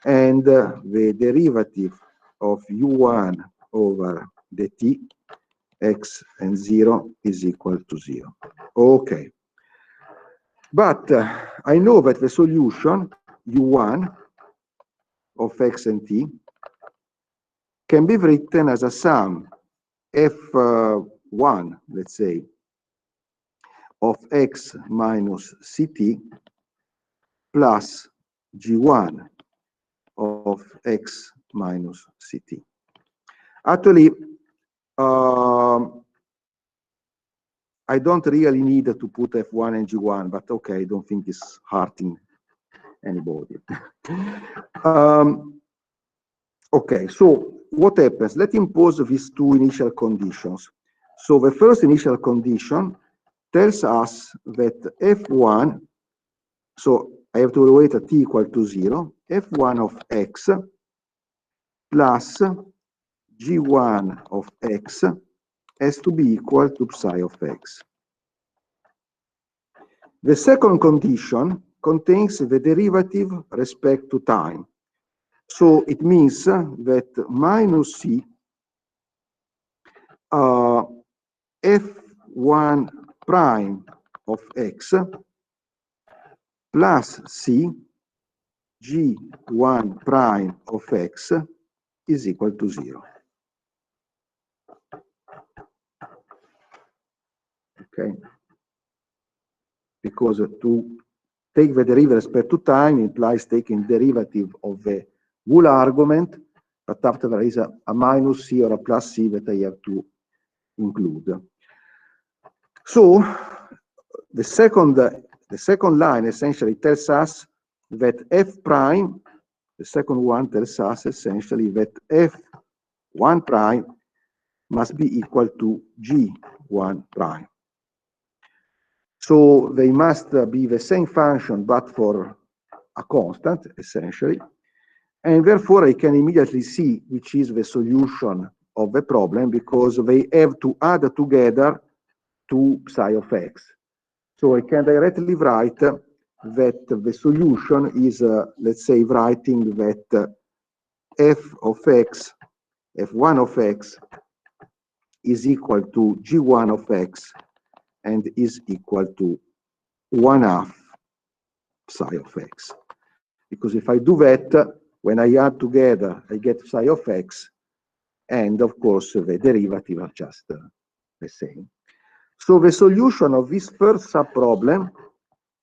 and the derivative of u1 over the t, x and 0 is equal to 0. Okay. But I know that the solution u1 of x and t can be written as a sum f1, let's say, of x minus ct plus g1 of x minus ct. Actually, I don't really need to put f1 and g1, but okay, I don't think it's hurting anybody. Okay, so what happens? Let's impose these two initial conditions. So the first initial condition tells us that f1, so I have to evaluate at t equal to 0, f1 of x plus g1 of x has to be equal to psi of x. The second condition contains the derivative respect to time. So it means that minus c f1 prime of x plus c g1 prime of x is equal to 0. Okay? Because to take the derivative respect to time implies taking derivative of the whole argument, but after there is a minus c or a plus c that I have to include. So the second line essentially tells us that f prime, the second one tells us essentially that f1 prime must be equal to g1 prime. So they must be the same function, but for a constant, essentially. And therefore, I can immediately see which is the solution of the problem, because they have to add together to psi of x. So I can directly write that the solution is, let's say, writing that f of x, f1 of x is equal to g1 of x and is equal to 1/2 psi of x. Because if I do that, when I add together, I get psi of x, and of course the derivative are just the same. So the solution of this first subproblem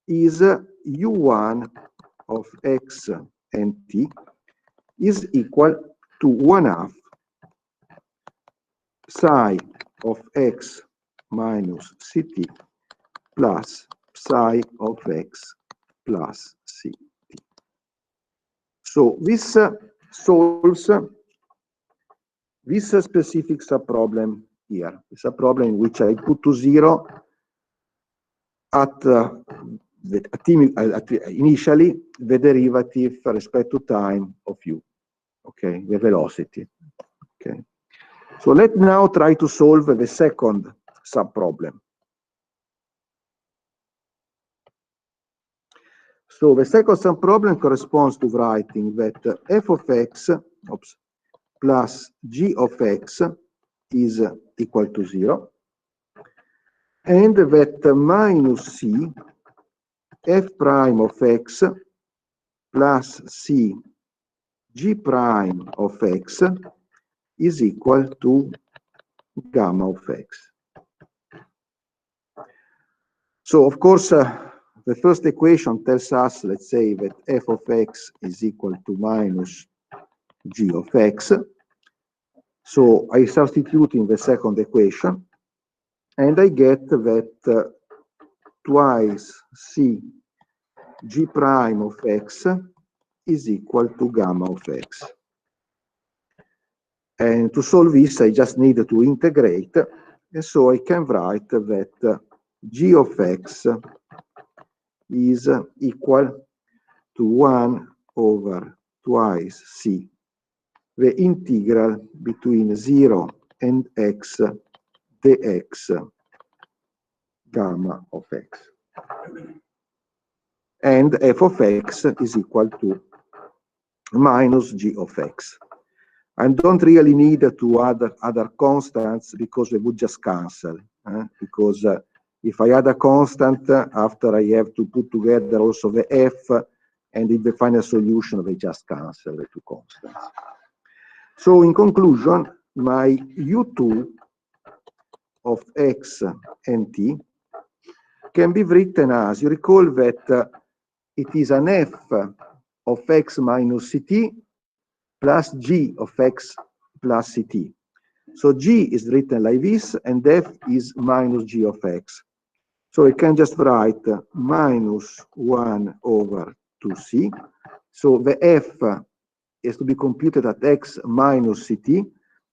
is u1 of x and t is equal to 1/2 psi of x minus ct plus psi of x plus ct. So this solves this specific subproblem here. It's a problem in which I put to 0 initially the derivative respect to time of u, okay, the velocity. Okay. So let's now try to solve the second subproblem. So the second subproblem corresponds to writing that f of x plus g of x is equal to 0, and that minus c f prime of x plus c g prime of x is equal to gamma of x. So of course, the first equation tells us, let's say, that f of x is equal to minus g of x. So I substitute in the second equation, and I get that twice c g prime of x is equal to gamma of x. And to solve this, I just need to integrate, and so I can write that g of x is equal to 1 over twice c, the integral between 0 and x dx gamma of x. And f of x is equal to minus g of x. I don't really need to add other constants because we would just cancel. Because if I add a constant, after I have to put together also the f, and in the final solution, they just cancel the two constants. So in conclusion, my u2 of x and t can be written as, you recall that it is an f of x minus ct plus g of x plus ct. So g is written like this, and f is minus g of x. So I can just write minus 1 over 2c. So the f is to be computed at x minus ct.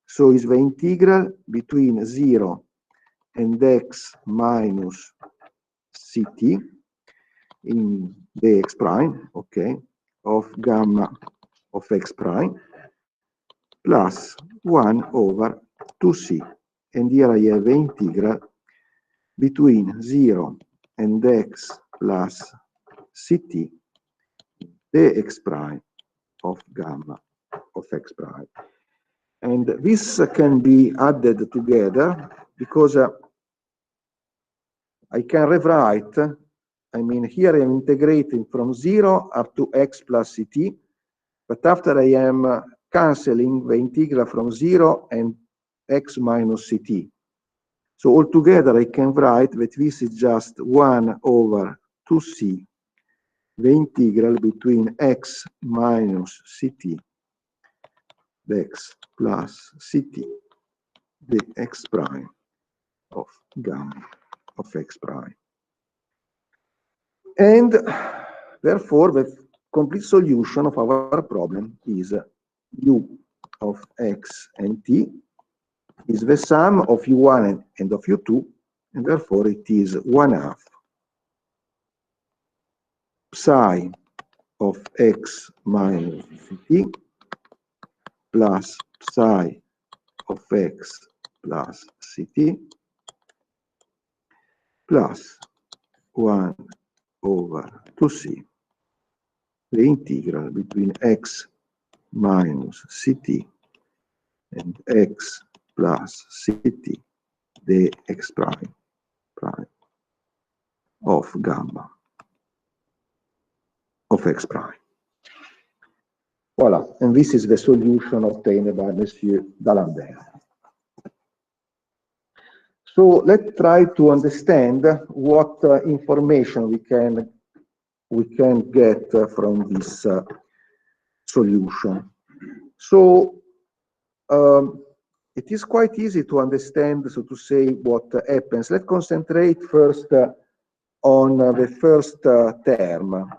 So is the integral between 0 and x minus ct in the x prime, okay, of gamma of x prime plus 1 over 2c. And here I have the integral between 0 and x plus ct, the x prime of gamma of x prime. And this can be added together because I can rewrite, I mean, here I'm integrating from 0 up to x plus ct, but after I am cancelling the integral from 0 and x minus ct. So altogether I can write that this is just 1 over 2c, the integral between x minus ct, the x plus ct, the x prime of gamma of x prime. And therefore the complete solution of our problem is u of x and t is the sum of u1 and of u2, and therefore it is 1/2 psi of x minus ct plus psi of x plus ct plus 1 over 2c, the integral between x minus ct and x plus ct, the x prime of gamma of x prime. Voila, and this is the solution obtained by Monsieur d'Alembert. So let's try to understand what information we can get from this solution. So it is quite easy to understand, so to say, what happens. Let's concentrate first on the first term.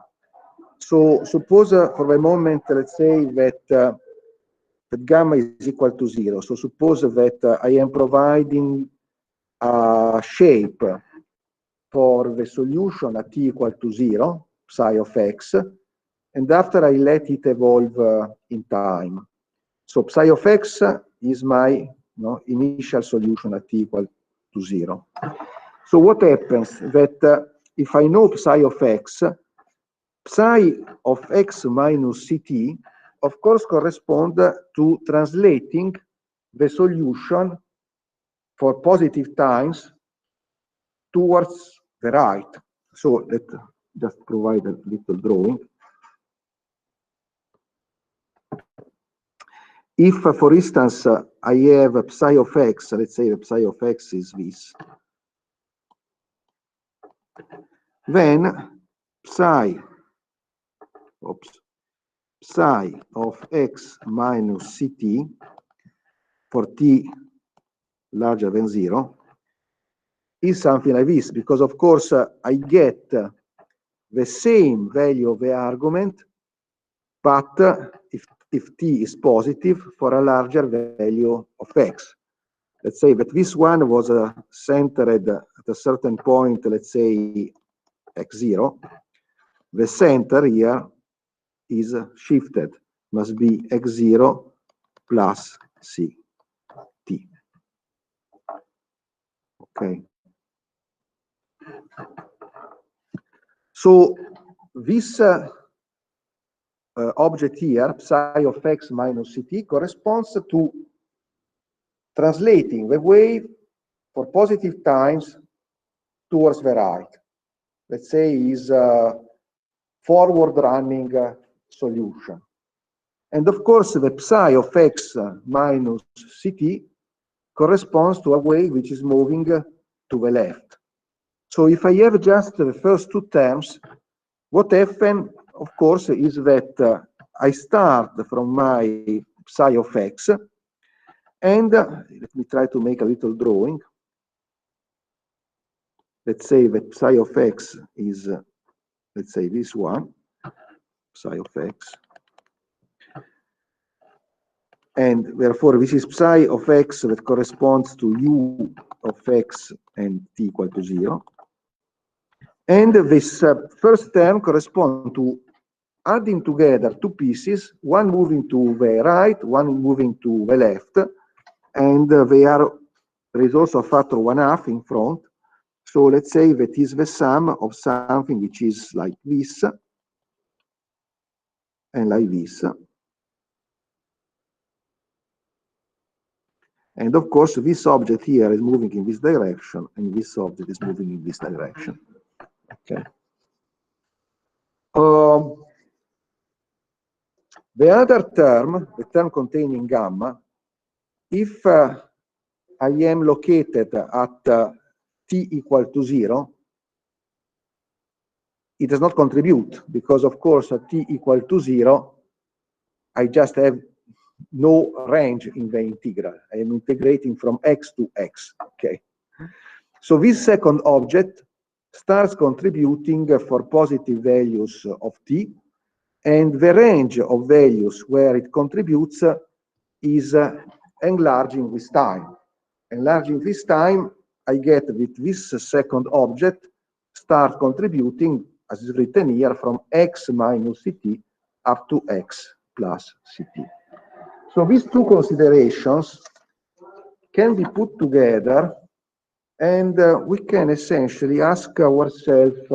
So suppose for the moment, let's say that gamma is equal to 0. So suppose that I am providing a shape for the solution at t equal to 0, psi of x, and after I let it evolve in time. So psi of x is my initial solution at t equal to 0. So what happens that if I know psi of x minus ct, of course, correspond to translating the solution for positive times towards the right. So let's just provide a little drawing. If, for instance, I have a psi of x, let's say the psi of x is this, then psi of x minus ct for t larger than 0 is something like this, because of course I get the same value of the argument, but if t is positive for a larger value of x. Let's say that this one was centered at a certain point, let's say x0. The center here is shifted, must be x0 plus c t. Okay. So this object here, psi of x minus ct, corresponds to translating the wave for positive times towards the right. Let's say is a forward running solution. And of course, the psi of x minus ct corresponds to a wave which is moving to the left. So if I have just the first two terms, what happens, of course, is that I start from my psi of x, and let me try to make a little drawing. Let's say that psi of x is, let's say this one, psi of x. And therefore, this is psi of x that corresponds to u of x and t equal to 0. And this first term corresponds to adding together two pieces, one moving to the right, one moving to the left, and there is also a factor 1/2 in front. So let's say that is the sum of something which is like this and like this. And of course, this object here is moving in this direction, and this object is moving in this direction. Okay. The other term, the term containing gamma, if I am located at t equal to 0, it does not contribute, because of course at t equal to 0, I just have no range in the integral. I am integrating from x to x. Okay. So this second object starts contributing for positive values of t, and the range of values where it contributes is enlarging with time. Enlarging this time, I get that this second object start contributing, as is written here, from x minus ct up to x plus ct. So these two considerations can be put together, and we can essentially ask ourselves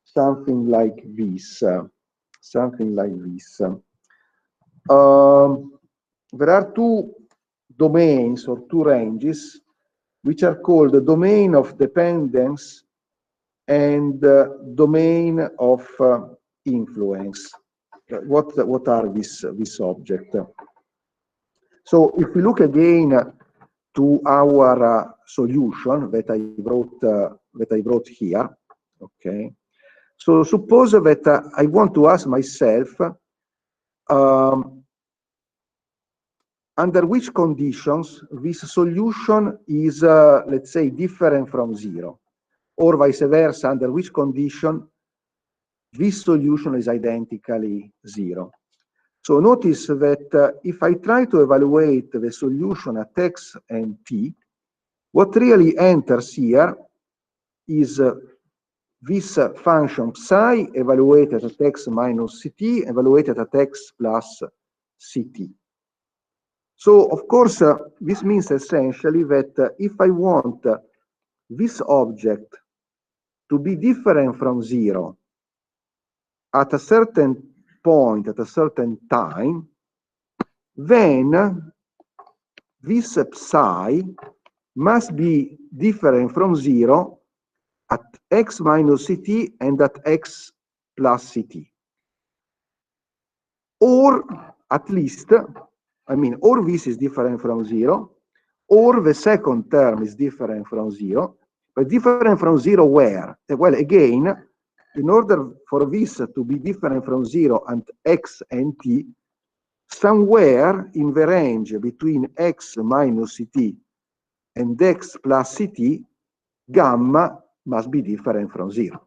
something like this. There are two domains or two ranges which are called the domain of dependence and domain of influence. What are this object? So if we look again to our solution that I brought here, okay. So suppose that I want to ask myself under which conditions this solution is, let's say, different from 0, or vice versa, under which condition this solution is identically 0. So notice that if I try to evaluate the solution at x and t, what really enters here is this function psi evaluated at x minus ct, evaluated at x plus ct. So, of course, this means essentially that if I want this object to be different from 0 at a certain point, at a certain time, then this psi must be different from 0 at x minus ct and at x plus ct. Or at least, I mean, or this is different from 0, or the second term is different from 0, but different from 0 where? Well, again, in order for this to be different from 0 and x and t, somewhere in the range between x minus ct and x plus ct, gamma must be different from 0.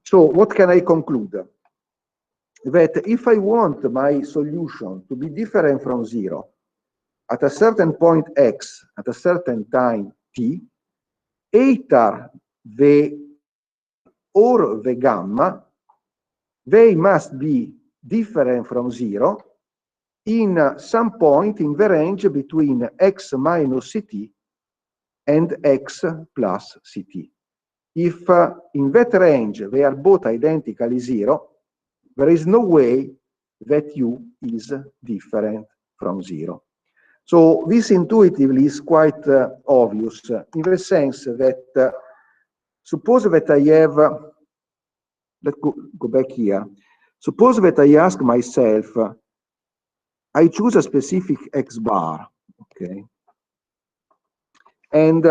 So what can I conclude? That if I want my solution to be different from 0 at a certain point x, at a certain time t, either the or the gamma, they must be different from 0 in some point in the range between x minus ct and x plus ct. If in that range they are both identically 0, there is no way that u is different from 0. So this intuitively is quite obvious in the sense that suppose that I have, let's go back here. Suppose that I ask myself, I choose a specific x bar, okay? And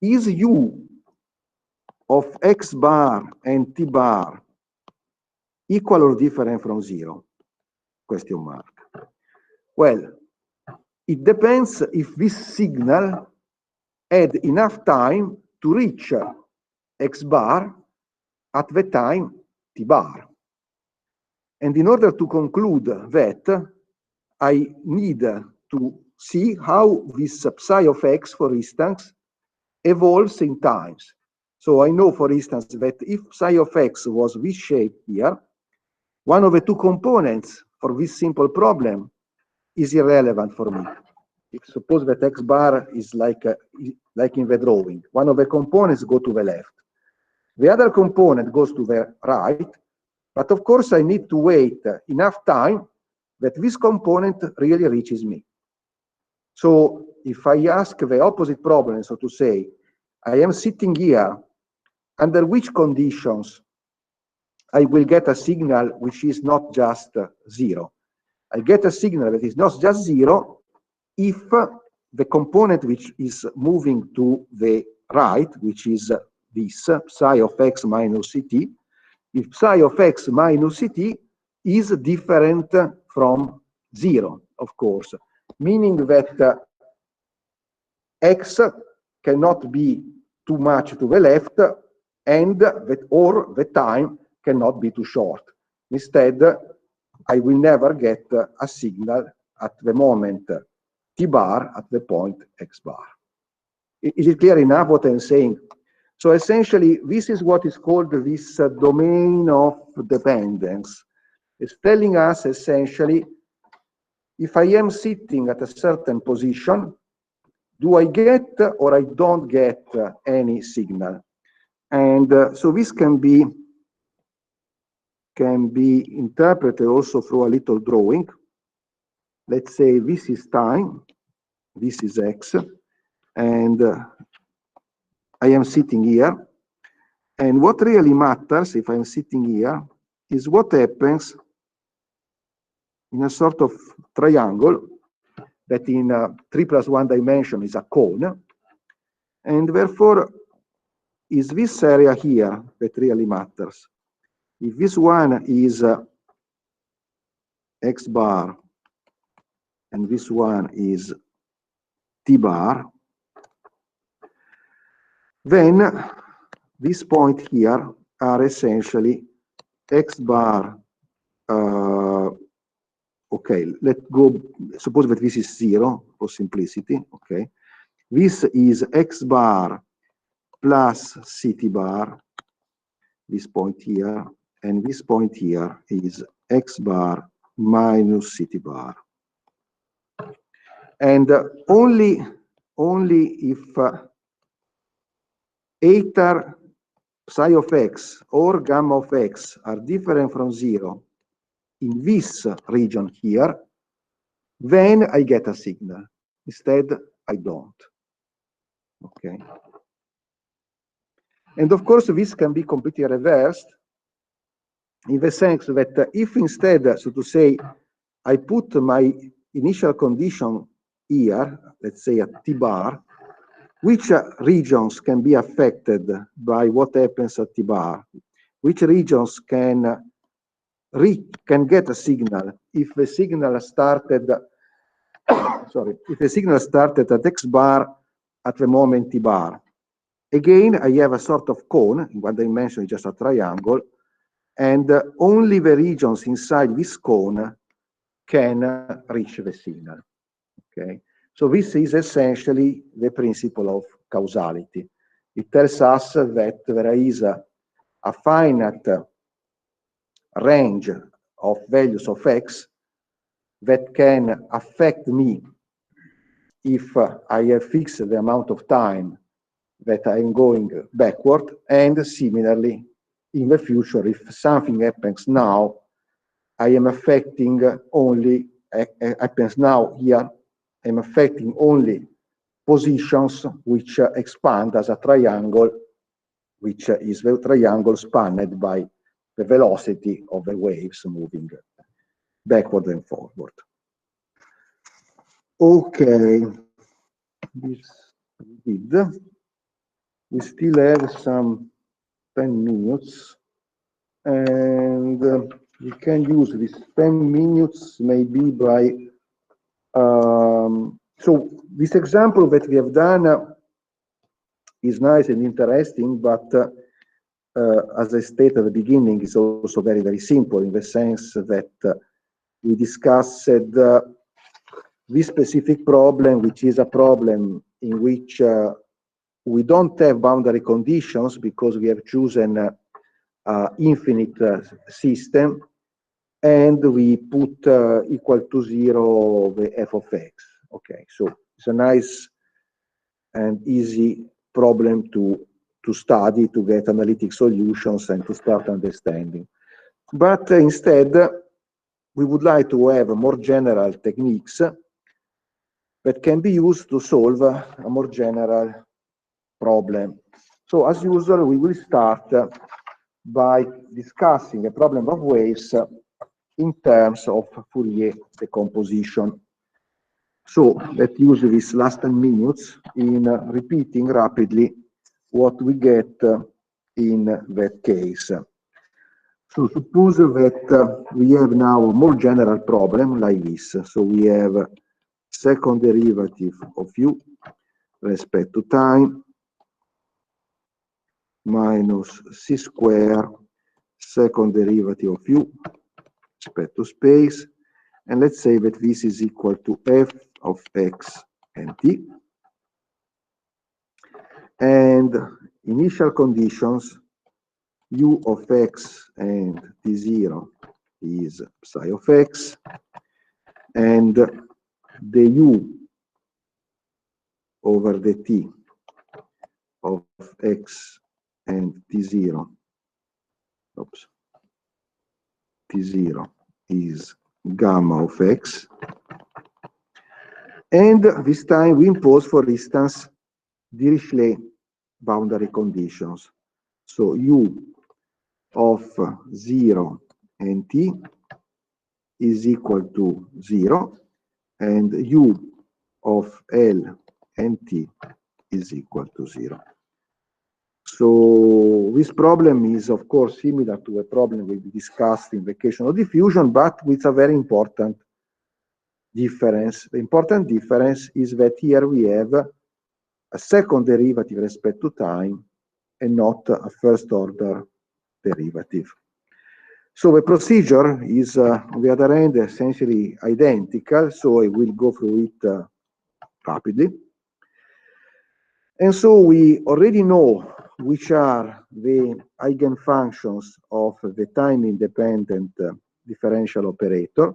is u of x bar and t bar equal or different from 0? Question mark. Well, it depends if this signal had enough time to reach x bar at the time t bar. And in order to conclude that, I need to see how this psi of x, for instance, evolves in times. So I know, for instance, that if psi of x was this shape here, one of the two components for this simple problem is irrelevant for me. If suppose that x bar is like in the drawing, one of the components go to the left. The other component goes to the right, but of course I need to wait enough time that this component really reaches me. So if I ask the opposite problem, so to say, I am sitting here, under which conditions I will get a signal which is not just 0? I get a signal that is not just 0 if the component which is moving to the right, which is this psi of x minus ct, if psi of x minus ct is different from 0, of course, meaning that x cannot be too much to the left and or the time cannot be too short. Instead, I will never get a signal at the moment t bar at the point x bar. Is it clear enough what I'm saying? So essentially, this is what is called this domain of dependence. It's telling us essentially, if I am sitting at a certain position, do I get or I don't get any signal? And so this can be interpreted also through a little drawing. Let's say this is time, this is x, and I am sitting here. And what really matters, if I'm sitting here, is what happens in a sort of triangle that in 3+1 dimension is a cone. And therefore, is this area here that really matters. If this one is x bar and this one is t bar, then this point here are essentially x bar. Okay, let's go, suppose that this is 0 for simplicity, okay. This is x bar plus ct bar, this point here, and this point here is x bar minus ct bar. And only if either psi of x or gamma of x are different from 0 in this region here, then I get a signal. Instead, I don't. Okay. And of course, this can be completely reversed in the sense that if instead, so to say, I put my initial condition here, let's say at t bar, which regions can be affected by what happens at t bar? Which regions can get a signal if the signal started, sorry, if the signal started at x bar at the moment t bar? Again, I have a sort of cone, in one dimension is just a triangle, and only the regions inside this cone can reach the signal. Okay, so this is essentially the principle of causality. It tells us that there is a finite range of values of x that can affect me if I have fixed the amount of time that I am going backward, and similarly in the future, if something happens now, I am affecting only, happens now here, I'm affecting only positions which expand as a triangle, which is the triangle spanned by the velocity of the waves moving backward and forward. Okay, this we did. We still have some 10 minutes, and we can use these 10 minutes maybe by, so this example that we have done is nice and interesting, but as I stated at the beginning, it's also very, very simple in the sense that we discussed this specific problem, which is a problem in which we don't have boundary conditions because we have chosen infinite system, and we put equal to 0 the f of x. Okay, so it's a nice and easy problem to study, to get analytic solutions and to start understanding. But instead, we would like to have more general techniques that can be used to solve a more general problem. So as usual, we will start by discussing a problem of waves in terms of Fourier decomposition. So let's use these last 10 minutes in repeating rapidly what we get in that case. So suppose that we have now a more general problem like this. So we have second derivative of u respect to time minus c square second derivative of u respect to space, and let's say that this is equal to f of x and t, and initial conditions u of x and t0 is psi of x, and the u over the t of x and t0, t0 is gamma of x, and this time we impose, for instance, Dirichlet boundary conditions. So u of 0 and t is equal to 0, and u of L and t is equal to 0. So this problem is, of course, similar to a problem we discussed in vacational diffusion, but with a very important difference. The important difference is that here we have a second derivative respect to time and not a first order derivative. So the procedure is, on the other hand, essentially identical, so I will go through it rapidly. And so we already know which are the eigenfunctions of the time-independent differential operator,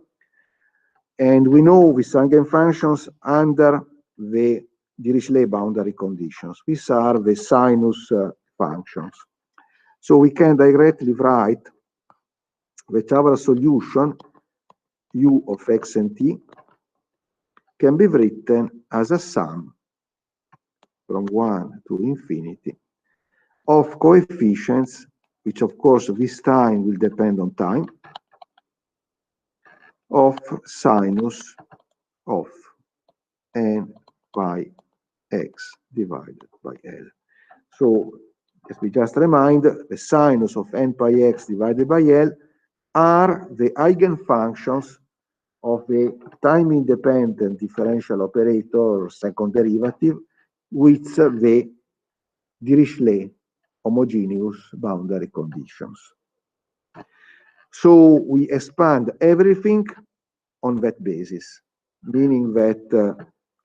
and we know these eigenfunctions under the Dirichlet boundary conditions. These are the sinus functions. So we can directly write that our solution, u of x and t, can be written as a sum from 1 to infinity of coefficients, which of course this time will depend on time, of sinus of n pi x divided by L. So as we just remind, the sinus of n pi x divided by L are the eigenfunctions of the time-independent differential operator, second derivative, with the Dirichlet homogeneous boundary conditions. So we expand everything on that basis, meaning that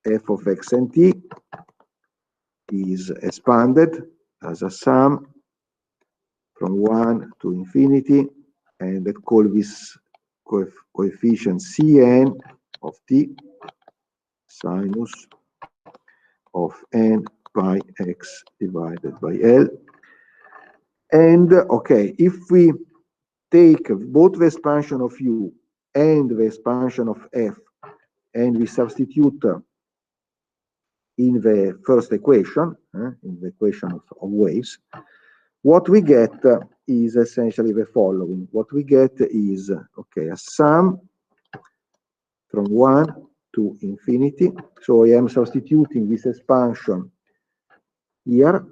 f of x and t is expanded as a sum from 1 to infinity, and let's call this coefficient Cn of t sinus of n pi x divided by L. And okay, if we take both the expansion of U and the expansion of F, and we substitute in the first equation, in the equation of waves, what we get is essentially the following. What we get is, okay, a sum from 1 to infinity. So I am substituting this expansion here,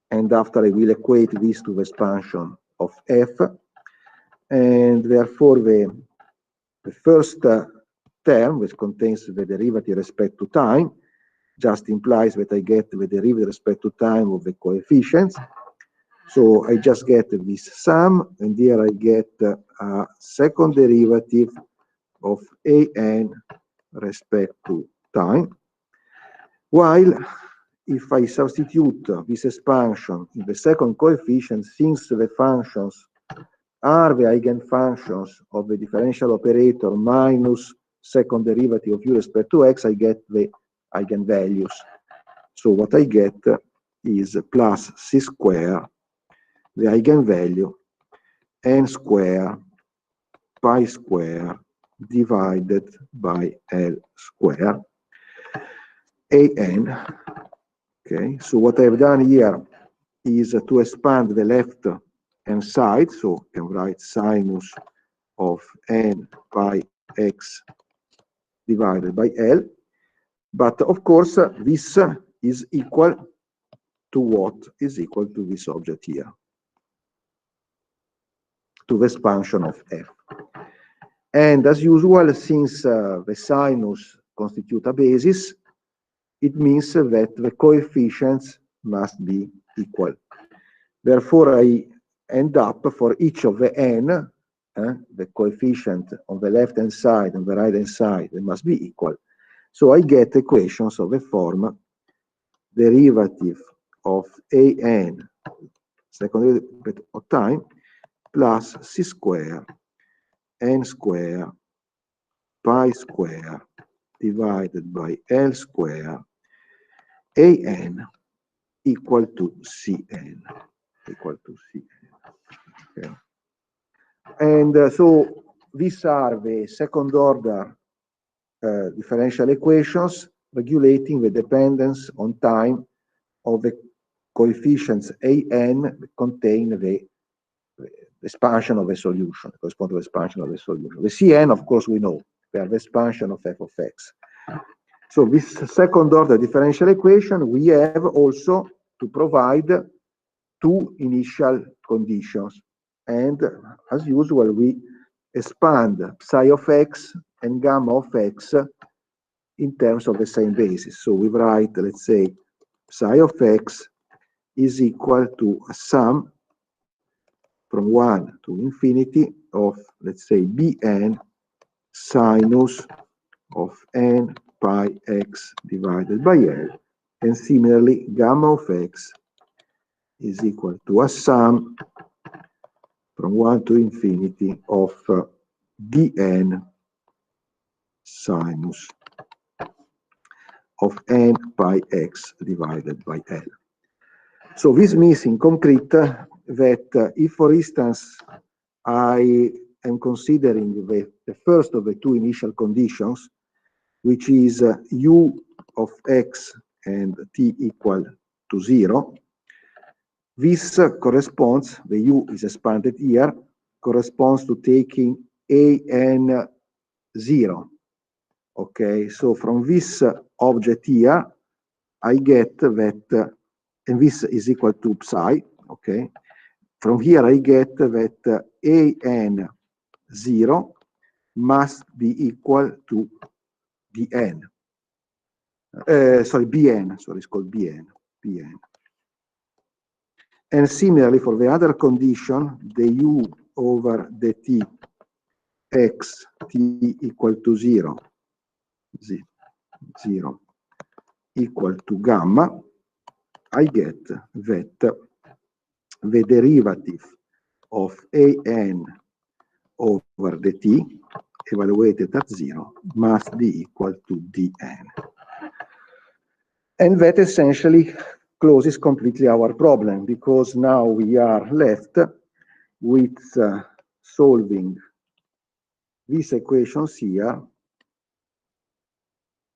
and after I will equate this to the expansion of F, and therefore the first term, which contains the derivative respect to time, just implies that I get the derivative respect to time of the coefficients. So I just get this sum, and here I get a second derivative of an respect to time. While if I substitute this expansion in the second coefficient, since the functions are the eigenfunctions of the differential operator minus second derivative of u respect to x, I get the eigenvalues. So what I get is plus c square, the eigenvalue, n square pi square divided by L square, an. Okay, so what I've done here is to expand the left hand side, so I can write sinus of n pi x divided by L. But of course, this is equal to what is equal to this object here, to the expansion of f. And as usual, since the sinus constitute a basis, it means that the coefficients must be equal. Therefore, I end up for each of the n, the coefficient on the left-hand side and the right-hand side, they must be equal. So I get equations of the form derivative of an, second derivative of time, plus c square, n square, pi square, divided by L square, an equal to Cn, equal to Cn. Okay. And so these are the second order differential equations regulating the dependence on time of the coefficients an contain the expansion of a solution, correspond to the expansion of the solution. The Cn, of course, we know, they are the expansion of f of x. So this second order differential equation, we have also to provide two initial conditions. And as usual, we expand psi of x and gamma of x in terms of the same basis. So we write, let's say, psi of x is equal to a sum from 1 to infinity of, let's say, bn sinus of n pi x divided by L. And similarly, gamma of x is equal to a sum from 1 to infinity of dn sinus of n pi x divided by L. So this means in concrete that if, for instance, I am considering the first of the two initial conditions, which is u of x and t equal to 0, this corresponds, the u is expanded here, corresponds to taking an 0. Okay, so from this object here, I get that, and this is equal to psi, okay? From here, I get that an 0 must be equal to dn. Sorry, bn, sorry, it's called bn. And similarly, for the other condition, the u over the t x t equal to 0, 0 equal to gamma, I get that the derivative of an over the t evaluated at 0 must be equal to dn. And that essentially closes completely our problem, because now we are left with solving these equations here,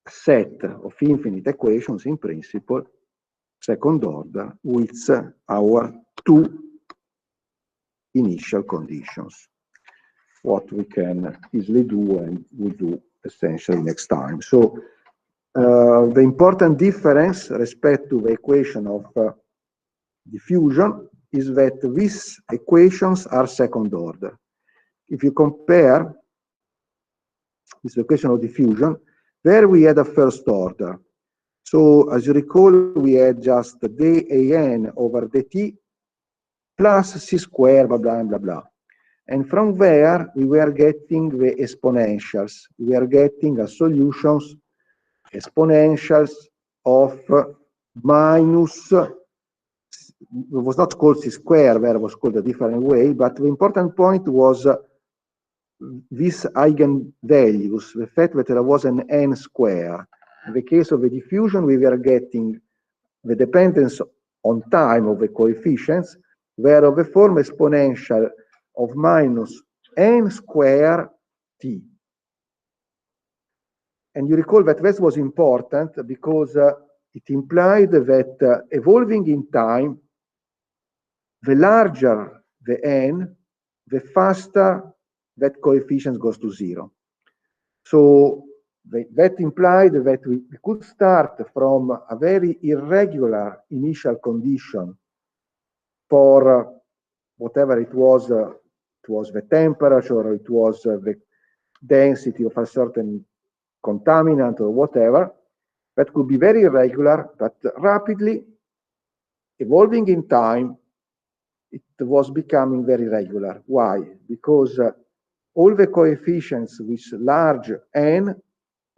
set of infinite equations in principle, second order, with our two initial conditions. What we can easily do, and we do essentially next time. So the important difference respect to the equation of diffusion is that these equations are second order. If you compare this equation of diffusion, there we had a first order. So as you recall, we had just the dAn over dt plus c squared, blah, blah, blah, blah. And from there, we were getting the exponentials. We are getting a solutions, exponentials of minus, it was not called c squared, there was called a different way, but the important point was these eigenvalues, the fact that there was an n square. In the case of the diffusion, we were getting the dependence on time of the coefficients, were of the form exponential of minus n square t. And you recall that this was important because it implied that evolving in time, the larger the n, the faster that coefficient goes to zero. So that implied that we could start from a very irregular initial condition for whatever it was the temperature, or it was the density of a certain contaminant or whatever, that could be very irregular, but rapidly evolving in time, it was becoming very regular. Why? Because all the coefficients with large n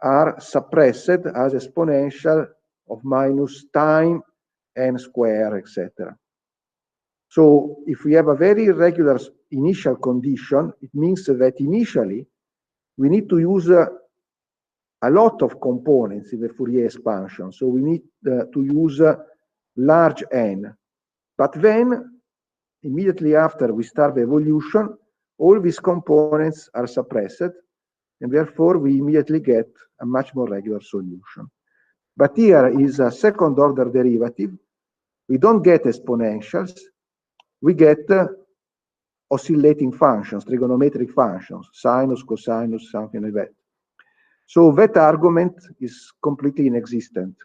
are suppressed as exponential of minus time n square, etc. So if we have a very irregular initial condition, it means that initially we need to use a lot of components in the Fourier expansion. So we need to use large n. But then, immediately after we start the evolution, all these components are suppressed, and therefore we immediately get a much more regular solution. But here is a second order derivative. We don't get exponentials, we get oscillating functions, trigonometric functions, sinus, cosinus, something like that. So that argument is completely inexistent.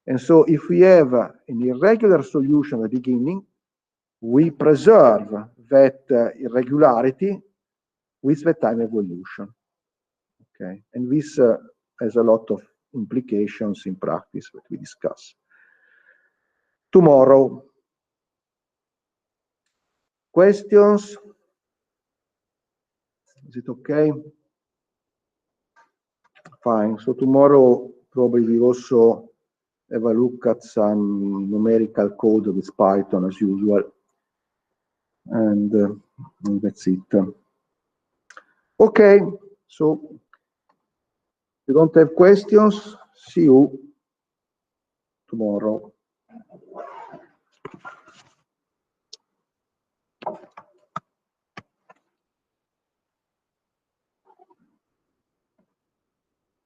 And so if we have an irregular solution at the beginning, we preserve that irregularity with the time evolution. Okay, and this has a lot of implications in practice that we discuss. Tomorrow, questions? Is it okay? Fine. So tomorrow probably we also have a look at some numerical code with Python as usual. And that's it. Okay, so if you don't have questions, see you tomorrow.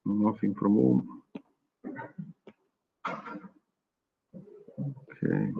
Nothing from home. Okay.